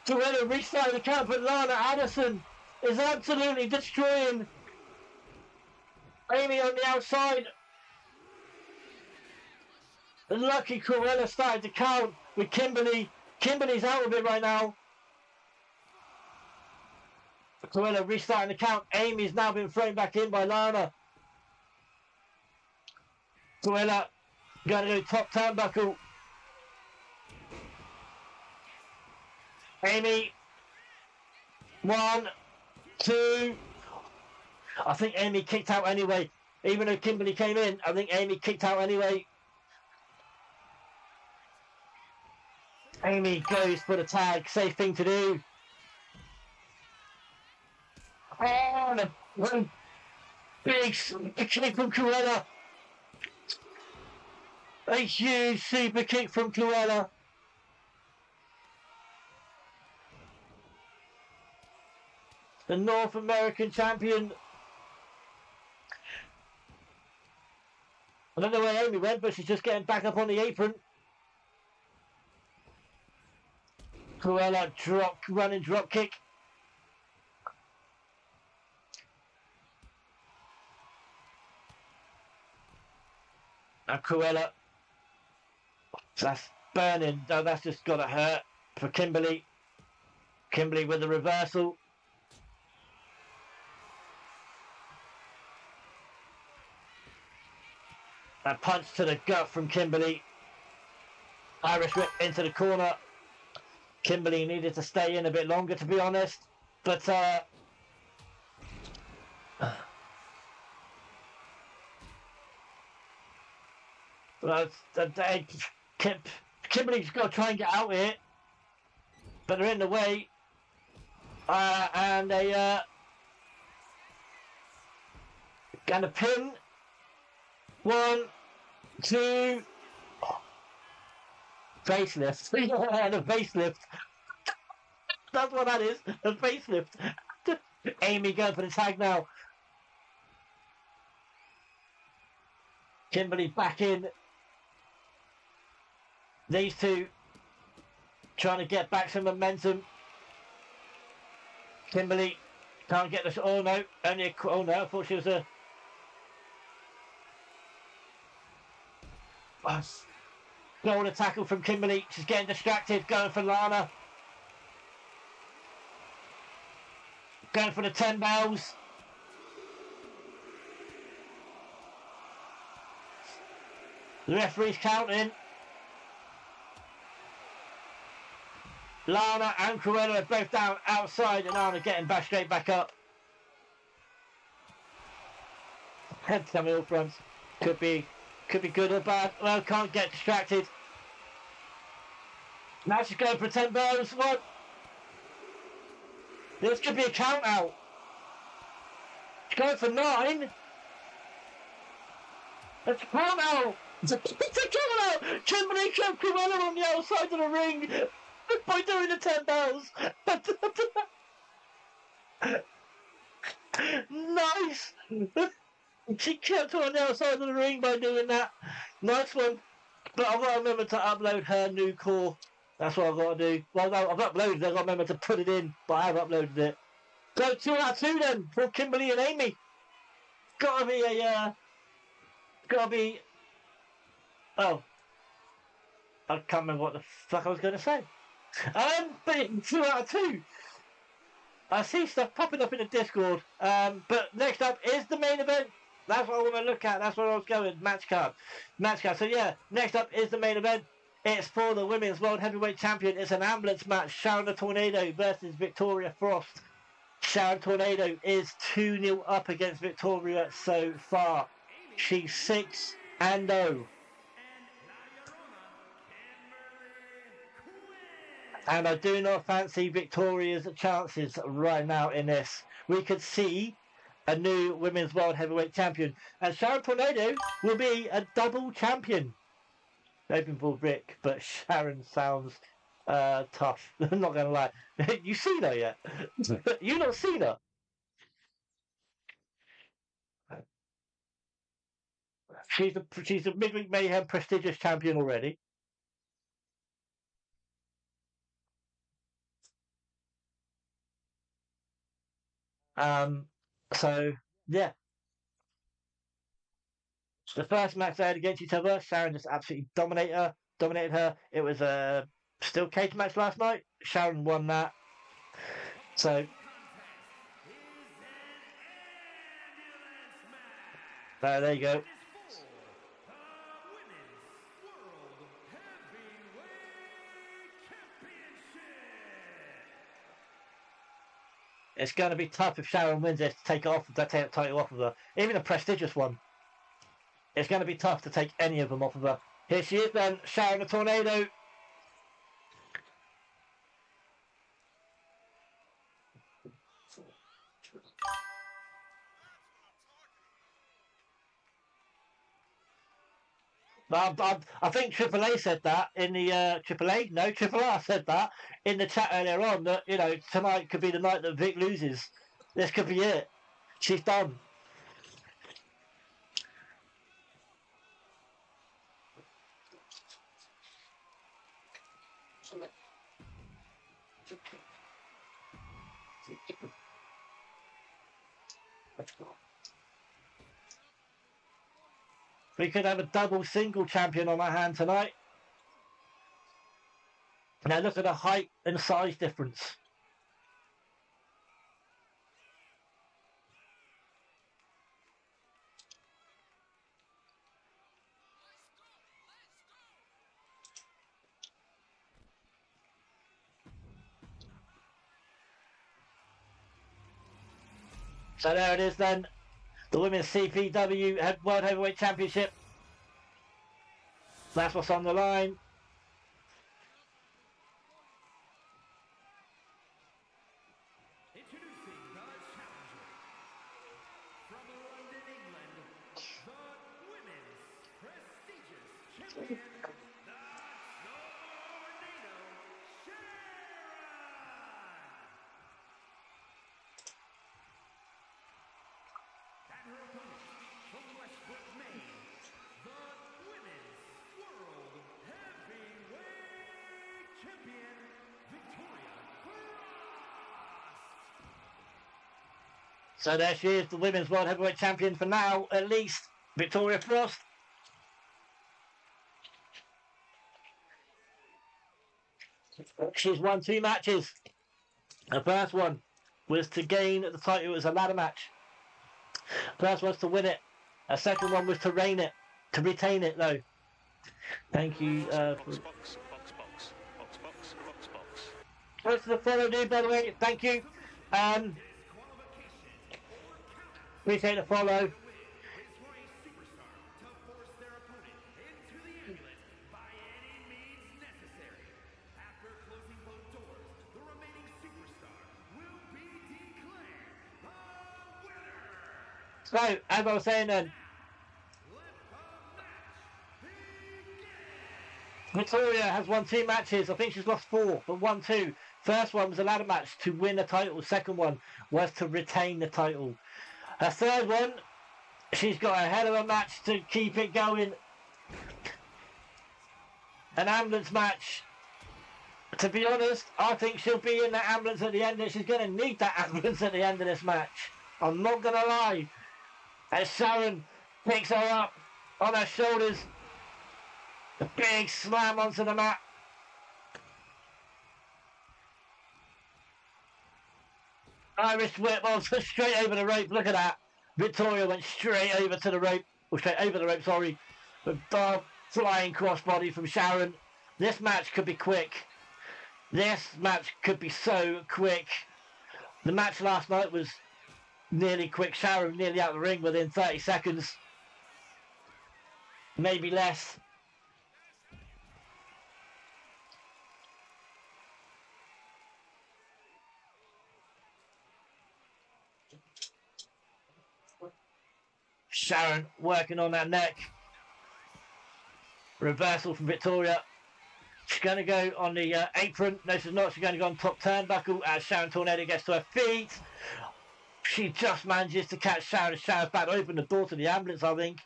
Cruella restarted the count, but Lana Addison is absolutely destroying Amy on the outside. Lucky Cruella started to count with Kimberly. Kimberly's out of it right now. Cruella restarting the count. Amy's now been thrown back in by Lana. Cruella going to go top turnbuckle. Amy. 1, 2. I think Amy kicked out anyway. Even though Kimberly came in, I think Amy kicked out anyway. Amy goes for the tag. Safe thing to do. Oh, the big kick from Cruella. A huge super kick from Cruella. The North American champion. I don't know where Amy went, but she's just getting back up on the apron. Cruella running drop kick. And Cruella. That's burning. No, that's just got to hurt for Kimberly. Kimberly with the reversal. A punch to the gut from Kimberly. Irish whip into the corner. Kimberly needed to stay in a bit longer, to be honest. But Kimberly's got to try and get out of it. But they're in the way. And they gonna pin. 1, 2. Facelift. The facelift. That's what that is. A facelift. Amy going for the tag now. Kimberly back in. These two trying to get back some momentum. Kimberly can't get the. Oh no! Only a. Oh no! I thought she was a. Golden tackle from Kimberly. She's getting distracted. Going for Lana. Going for the 10 bells. The referee's counting. Lana and Cruella are both down outside, and Lana getting back straight back up. Head to all fronts. Could be good or bad. Well, can't get distracted. Now she's going for 10 bells. What? This could be a count out. She's going for 9. It's a count out. It's a count out. Kimberly kept Cruella on the outside of the ring by doing the 10 bells. Nice. She kept her on the outside of the ring by doing that. Nice one. But I've got to remember to upload her new core. That's what I've got to do. Well, no, I've uploaded it. I've got to remember to put it in, but I have uploaded it. So 2 out of 2 then for Kimberly and Amy. Gotta be a, oh. I can't remember what the fuck I was going to say. But 2 out of 2. I see stuff popping up in the Discord. But next up is the main event. That's what I want to look at. That's where I was going. Match card. So yeah, next up is the main event. It's for the Women's World Heavyweight Champion. It's an ambulance match. Sharon the Tornado versus Victoria Frost. Sharon Tornado is 2-0 up against Victoria so far. She's 6-0. And I do not fancy Victoria's chances right now in this. We could see a new Women's World Heavyweight Champion. And Sharon Tornado will be a double champion. Hoping for Rick, but Sharon sounds tough. I'm not gonna lie. You seen her yet? You not seen her? She's a Midweek Mayhem prestigious champion already. So yeah. The first match they had against each other, Sharon just absolutely dominated her. It was a still cage match last night. Sharon won that. So there you go. It's going to be tough if Sharon wins this to take it off, to take the title off of her. Even a prestigious one. It's going to be tough to take any of them off of her. Here she is then, Sharon the Tornado. I think Triple A said that in the Triple A. No, Triple R said that in the chat earlier on that tonight could be the night that Vic loses. This could be it. She's done. We could have a double single champion on our hand tonight. Now look at the height and size difference. So there it is then. The Women's CPW World Heavyweight Championship. That's what's on the line. Introducing the challenger from London, England, the women's prestigious champion, the Tornado, Sharon. And her opponent from Westbrook, Maine, the women's world heavyweight champion, Victoria Frost. So there she is, the Women's World Heavyweight Champion for now, at least, Victoria Frost. She's won 2 matches. The first one was to gain the title. It was a ladder match. First was to win it. A second one was to retain it. To retain it, though. Thank you. What's the follow, dude, by the way? Thank you. Appreciate the follow. So, as I was saying then, Victoria has won 2 matches. I think she's lost 4, but won 2. First one was a ladder match to win the title. Second one was to retain the title. Her third one, she's got a hell of a match to keep it going. An ambulance match. To be honest, I think she'll be in that ambulance at the end, and she's going to need that ambulance at the end of this match. I'm not going to lie. As Sharon picks her up on her shoulders, a big slam onto the mat. Irish whip straight over the rope. Look at that. Victoria went straight over to the rope. Or straight over the rope, sorry. With a flying crossbody from Sharon. This match could be quick. This match could be so quick. The match last night was nearly quick. Sharon nearly out of the ring within 30 seconds. Maybe less. Sharon working on that neck. Reversal from Victoria. She's going to go on the apron. No, she's not. She's going to go on top turnbuckle as Sharon Tornado gets to her feet. She just manages to catch Sharon. Sharon's back to open the door to the ambulance, I think.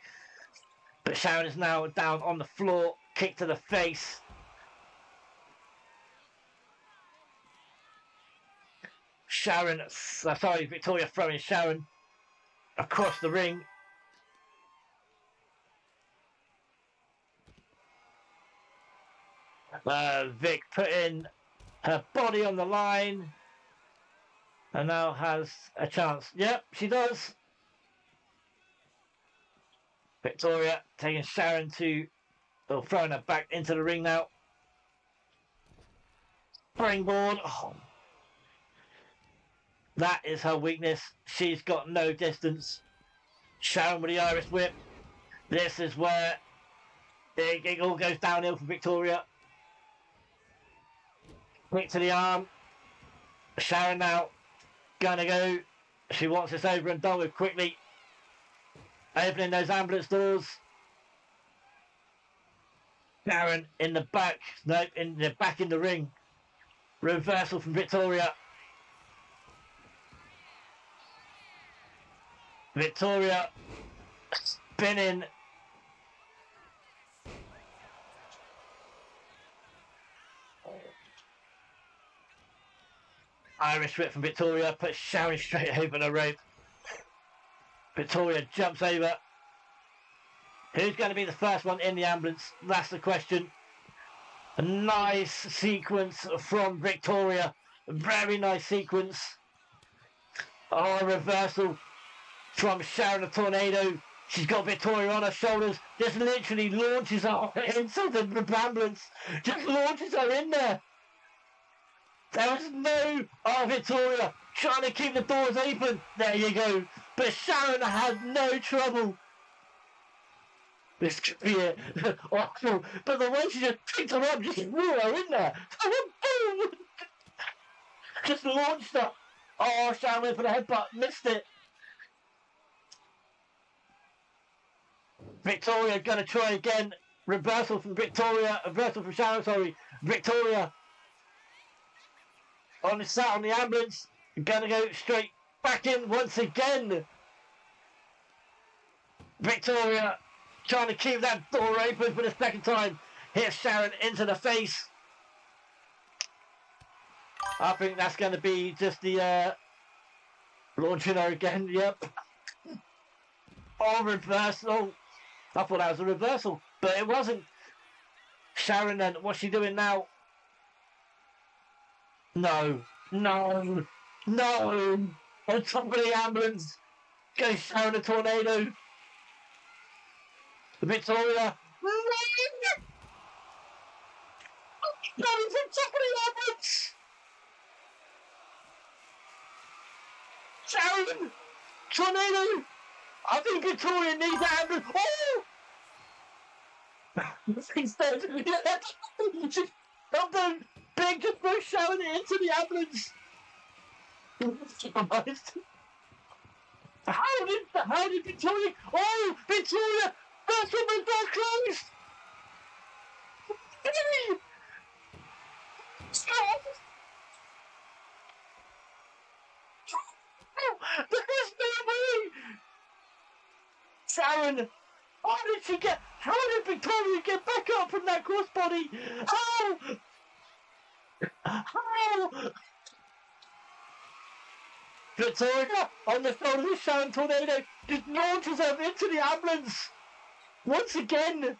But Sharon is now down on the floor. Kick to the face. Victoria throwing Sharon across the ring. Vic putting her body on the line and now has a chance. Yep, she does. Victoria taking Sharon throwing her back into the ring now. Springboard. Oh. That is her weakness. She's got no distance. Sharon with the Irish whip. This is where it all goes downhill for Victoria. Quick to the arm. Sharon now gonna go. She wants this over and done with quickly. Opening those ambulance doors. Sharon in the back. No, back in the ring. Reversal from Victoria. Victoria spinning. Irish whip from Victoria puts Sharon straight over the rope. Victoria jumps over. Who's going to be the first one in the ambulance? That's the question. A nice sequence from Victoria. A very nice sequence. Oh, a reversal from Sharon the Tornado. She's got Victoria on her shoulders. Just literally launches her into the ambulance. Just launches her in there. There was no... Oh, Victoria trying to keep the doors open. There you go. But Sharon had no trouble. This could be it. Awful. But the way she just picked her up, just threw her in there. Boom! Just launched her. Oh, Sharon went for the headbutt. Missed it. Victoria going to try again. Reversal from Victoria. Reversal from Sharon, sorry. Victoria. Sat on the ambulance. Going to go straight back in once again. Victoria trying to keep that door open for the second time. Hits Sharon into the face. I think that's going to be just the launching her again. Yep. Oh, reversal. I thought that was a reversal, but it wasn't. Sharon then, what's she doing now? No. On top of the ambulance goes Sharon the Tornado. Victoria. Going from top of the ambulance. Sharon Tornado. I think Victoria needs that ambulance. Oh! Instead, something big just throws Sharon into the ambulance. How did Victoria? Oh, Victoria! First one was door closed. Stop! There's no way. Sharon, how did Victoria get back up from that crossbody? How? Victoria on the shoulder of Sharon Tornado just launches her into the ambulance. Once again.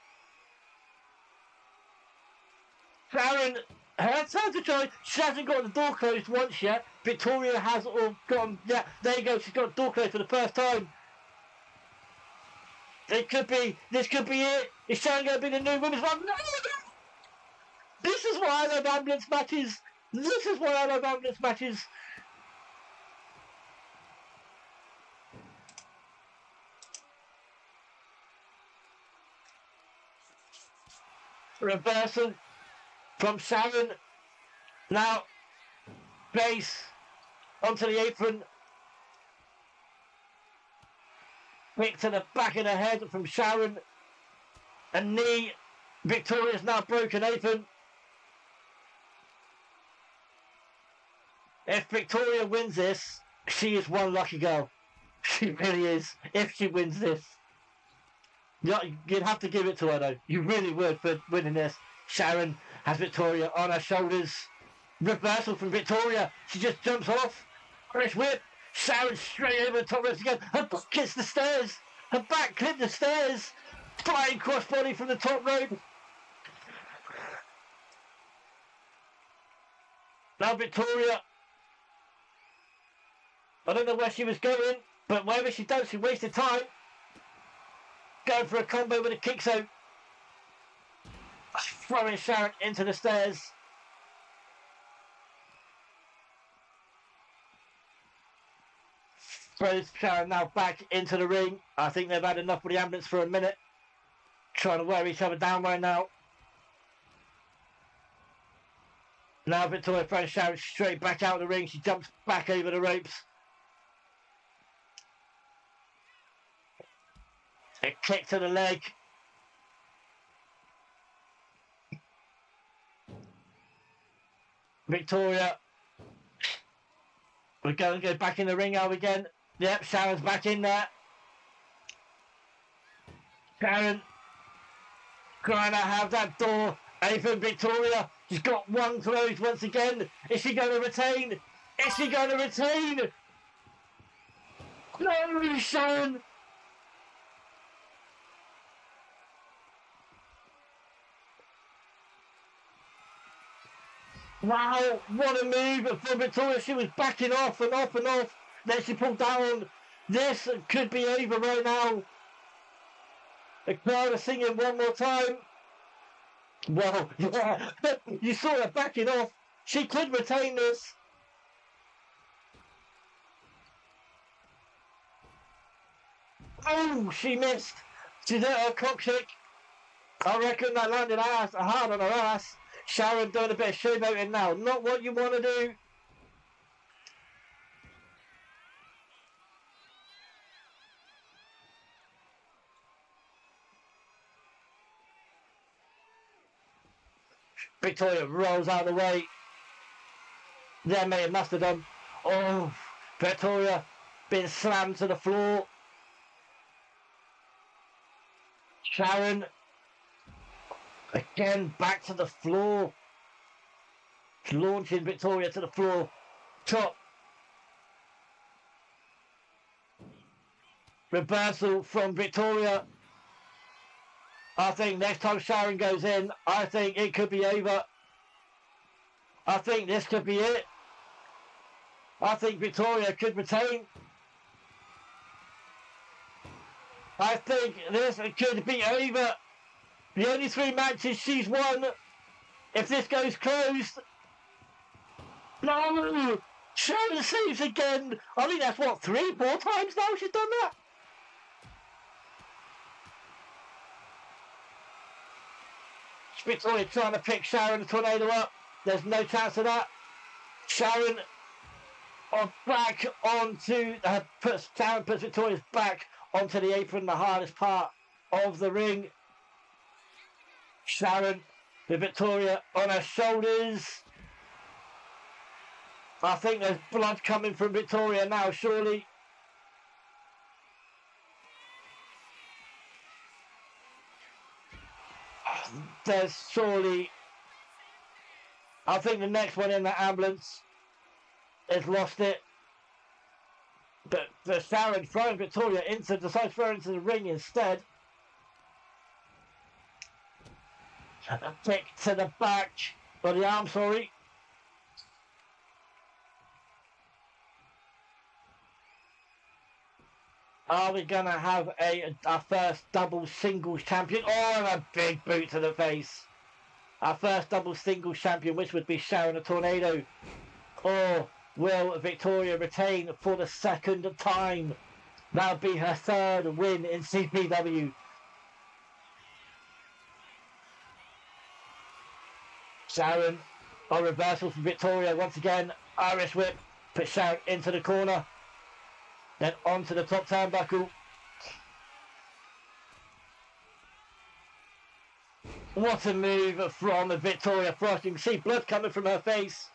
Sharon, her time to try. She hasn't got the door closed once yet. Victoria has all gone. Yeah, there you go. She's got the door closed for the first time. This could be it. Is Sharon going to be the new women's one? No! This is why I love ambulance matches. Reversal from Sharon. Now, base onto the apron. Quick to the back of the head from Sharon. A knee Victoria's now broken open. If Victoria wins this, she is one lucky girl. She really is, if she wins this. You'd have to give it to her though. You really would for winning this. Sharon has Victoria on her shoulders. Reversal from Victoria. She just jumps off. Irish whip. Sharon straight over the top ropes again. Her back hits the stairs. Her back clipped the stairs. Flying crossbody from the top rope. Now Victoria. I don't know where she was going, but wherever she does, she wasted time. Going for a combo with a kick out. Throwing Sharon into the stairs. Throws Sharon now back into the ring. I think they've had enough with the ambulance for a minute. Trying to wear each other down right now. Now Victoria throws Sharon straight back out of the ring. She jumps back over the ropes. A kick to the leg. Victoria. We're going to go back in the ring, are we again? Yep, Sharon's back in there. Sharon trying to have that door open. Victoria, she's got one closed once again. Is she going to retain? Is she going to retain? No, Sharon. Wow, what a move from Victoria. She was backing off and off and off. Then she pulled down. This could be over right now. The crowd are singing one more time. Wow, yeah. You saw her backing off. She could retain this. Oh, she missed. She did her cock kick. I reckon that landed hard on her ass. Sharon doing a bit of showboating now. Not what you want to do. Victoria rolls out of the way. There, mate, it must have done. Oh, Victoria being slammed to the floor. Sharon again back to the floor. Launching Victoria to the floor. Top. Reversal from Victoria. I think next time Sharon goes in, I think it could be over. I think this could be it. I think Victoria could retain. I think this could be over. The only 3 matches she's won. If this goes closed. No! Sharon saves again. I think that's what, 3, 4 times now she's done that? Victoria trying to pick Sharon the Tornado up. There's no chance of that. Sharon back onto Sharon puts Victoria's back onto the apron, the hardest part of the ring. Sharon with Victoria on her shoulders. I think there's blood coming from Victoria now, surely. There's surely. I think the next one in the ambulance has lost it. But the Sharon throwing Victoria decides to throw into the ring instead. A kick to the back, or the arm, sorry. Are we going to have our first double singles champion? Oh, and a big boot to the face. Our first double singles champion, which would be Sharon the Tornado. Or will Victoria retain for the 2nd time? That would be her 3rd win in CPW. Sharon on reversal from Victoria once again. Irish whip, put Sharon into the corner. Then onto the top turnbuckle. What a move from Victoria Frost. You can see blood coming from her face.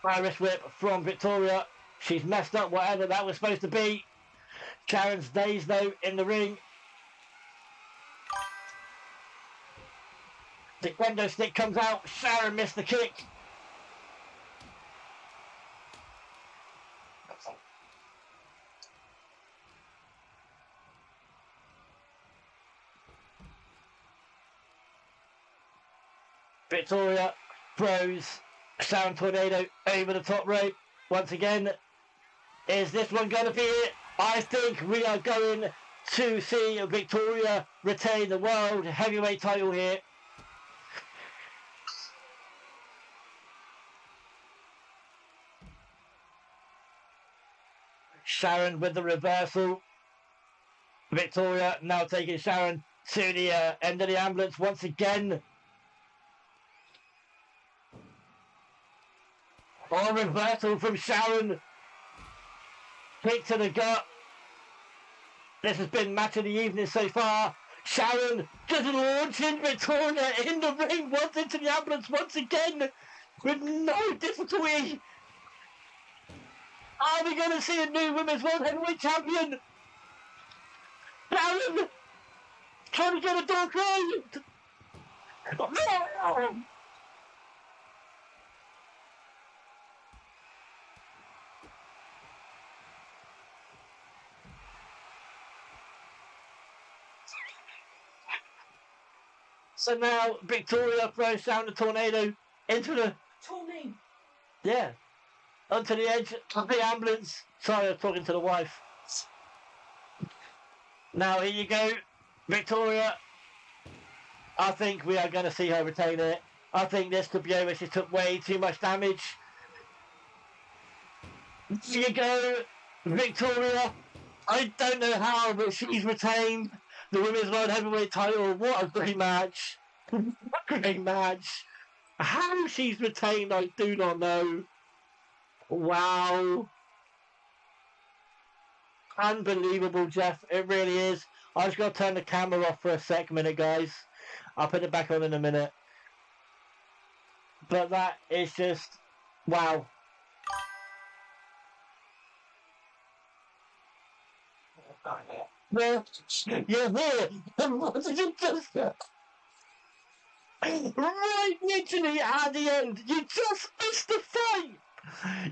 Irish whip from Victoria. She's messed up whatever that was supposed to be. Sharon's dazed though in the ring. The window stick comes out. Sharon missed the kick. Victoria throws Sharon Tornado over the top rope. Once again, is this one going to be it? I think we are going to see Victoria retain the World Heavyweight title here. Sharon with the reversal. Victoria now taking Sharon to the end of the ambulance once again. Oh, reversal from Sharon. Kick to the gut. This has been match of the evening so far. Sharon just launching Victoria in the ring once into the ambulance once again with no difficulty. Are we going to see a new Women's World Heavyweight Champion? Sharon trying to get a door closed. No! So now Victoria throws down the tornado into the Tornado. yeah, onto the edge of the ambulance. Sorry, I was talking to the wife. Now here you go, Victoria. I think we are going to see her retain it. I think this could be over. She took way too much damage. Here you go, Victoria. I don't know how, but she's retained the Women's World Heavyweight title. What a great match. What a great match. How she's retained, I do not know. Wow. Unbelievable, Jeff. It really is. I just got to turn the camera off for a minute, guys. I'll put it back on in a minute. But that is just, wow. Well, you're here. What did you just... Right, literally at the end. You just missed the fight.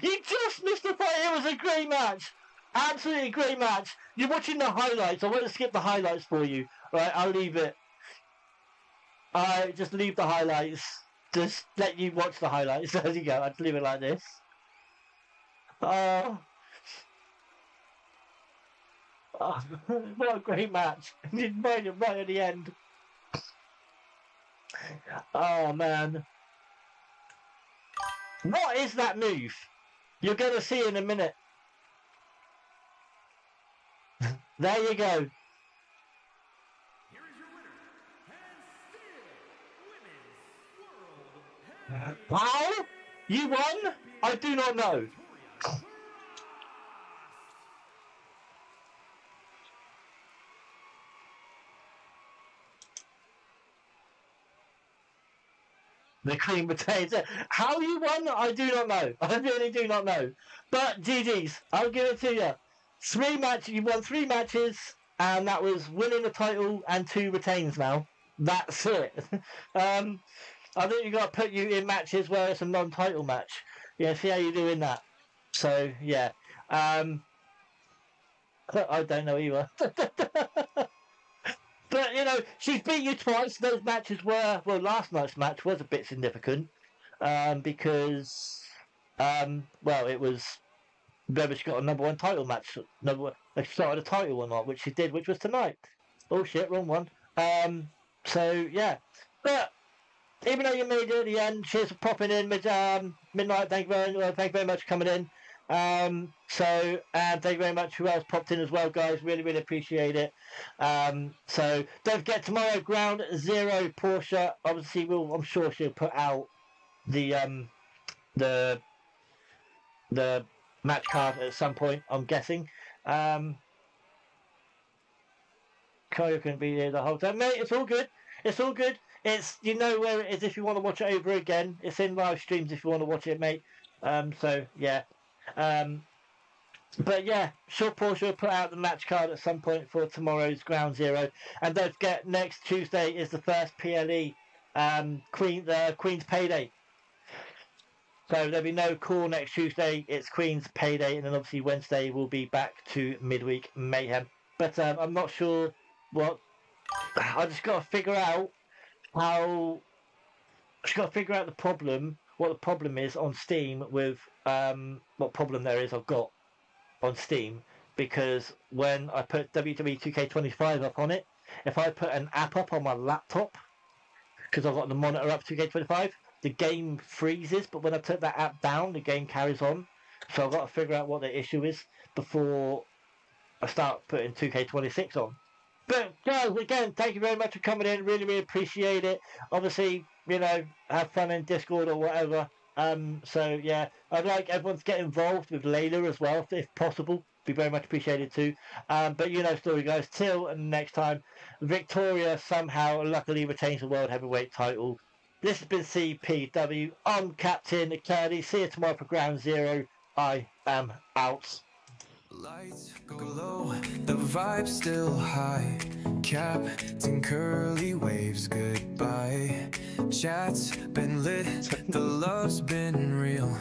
You just missed the fight. It was a great match. Absolutely great match. You're watching the highlights. I want to skip the highlights for you. Right, I'll leave it. Alright, just leave the highlights. Just let you watch the highlights. There you go. I'll just leave it like this. Oh, what a great match. You made it right at the end. Oh, man. What is that move? You're going to see in a minute. There you go. Here is your winner, and still Women's World Heavyweight How? You won? I do not know. The Queen retains it. How you won? I do not know. I really do not know. But GG's, I'll give it to you. 3 matches. You won 3 matches, and that was winning the title and 2 retains. Now that's it. I think you got to put you in matches where it's a non-title match. Yeah, see how you do in that. So yeah. I don't know either. But, you know, she's beat you twice. Those matches were... Well, last night's match was a bit significant. Because... well, it was... Whether she got a #1 title match. If she started a title or not, which she did, which was tonight. Oh, shit, wrong one. So, yeah. But, even though you made it at the end, cheers for popping in midnight. Thank you very much for coming in. And thank you very much who else popped in as well, guys. Really, really appreciate it. So don't forget tomorrow, Ground Zero, Portia. Obviously, I'm sure she'll put out the match card at some point, I'm guessing. Kyle can be here the whole time, mate. It's all good. It's all good. It's, you know where it is if you want to watch it over again. It's in live streams if you want to watch it, mate. So yeah. But yeah, sure, Portia will put out the match card at some point for tomorrow's Ground Zero. And don't forget, next Tuesday is the first PLE Queens Payday. So there'll be no call next Tuesday. It's Queen's Payday, and then obviously Wednesday we'll be back to midweek mayhem. But I'm not sure what. I just got to figure out how. I just got to figure out the problem. What the problem is on Steam with what problem there is I've got on Steam, because when I put WWE 2K25 up on it, if I put an app up on my laptop, because I've got the monitor up 2K25, the game freezes, but when I put that app down, the game carries on. So I've got to figure out what the issue is before I start putting 2K26 on. But guys, again, thank you very much for coming in. Really, really appreciate it. Obviously, you know, have fun in Discord or whatever. So yeah, I'd like everyone to get involved with Lila as well, if possible. Be very much appreciated too. But you know, story guys. Till next time, Victoria somehow luckily retains the world heavyweight title. This has been CPW. I'm Captain Cassidy. See you tomorrow for Ground Zero. I am out. Lights go low, the vibe's still high. Captain Curly waves goodbye. Chat's been lit, the love's been real.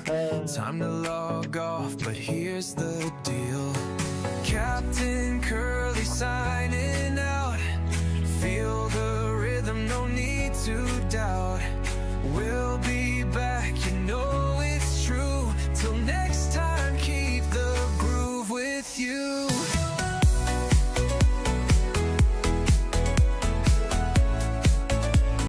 Time to log off, but here's the deal.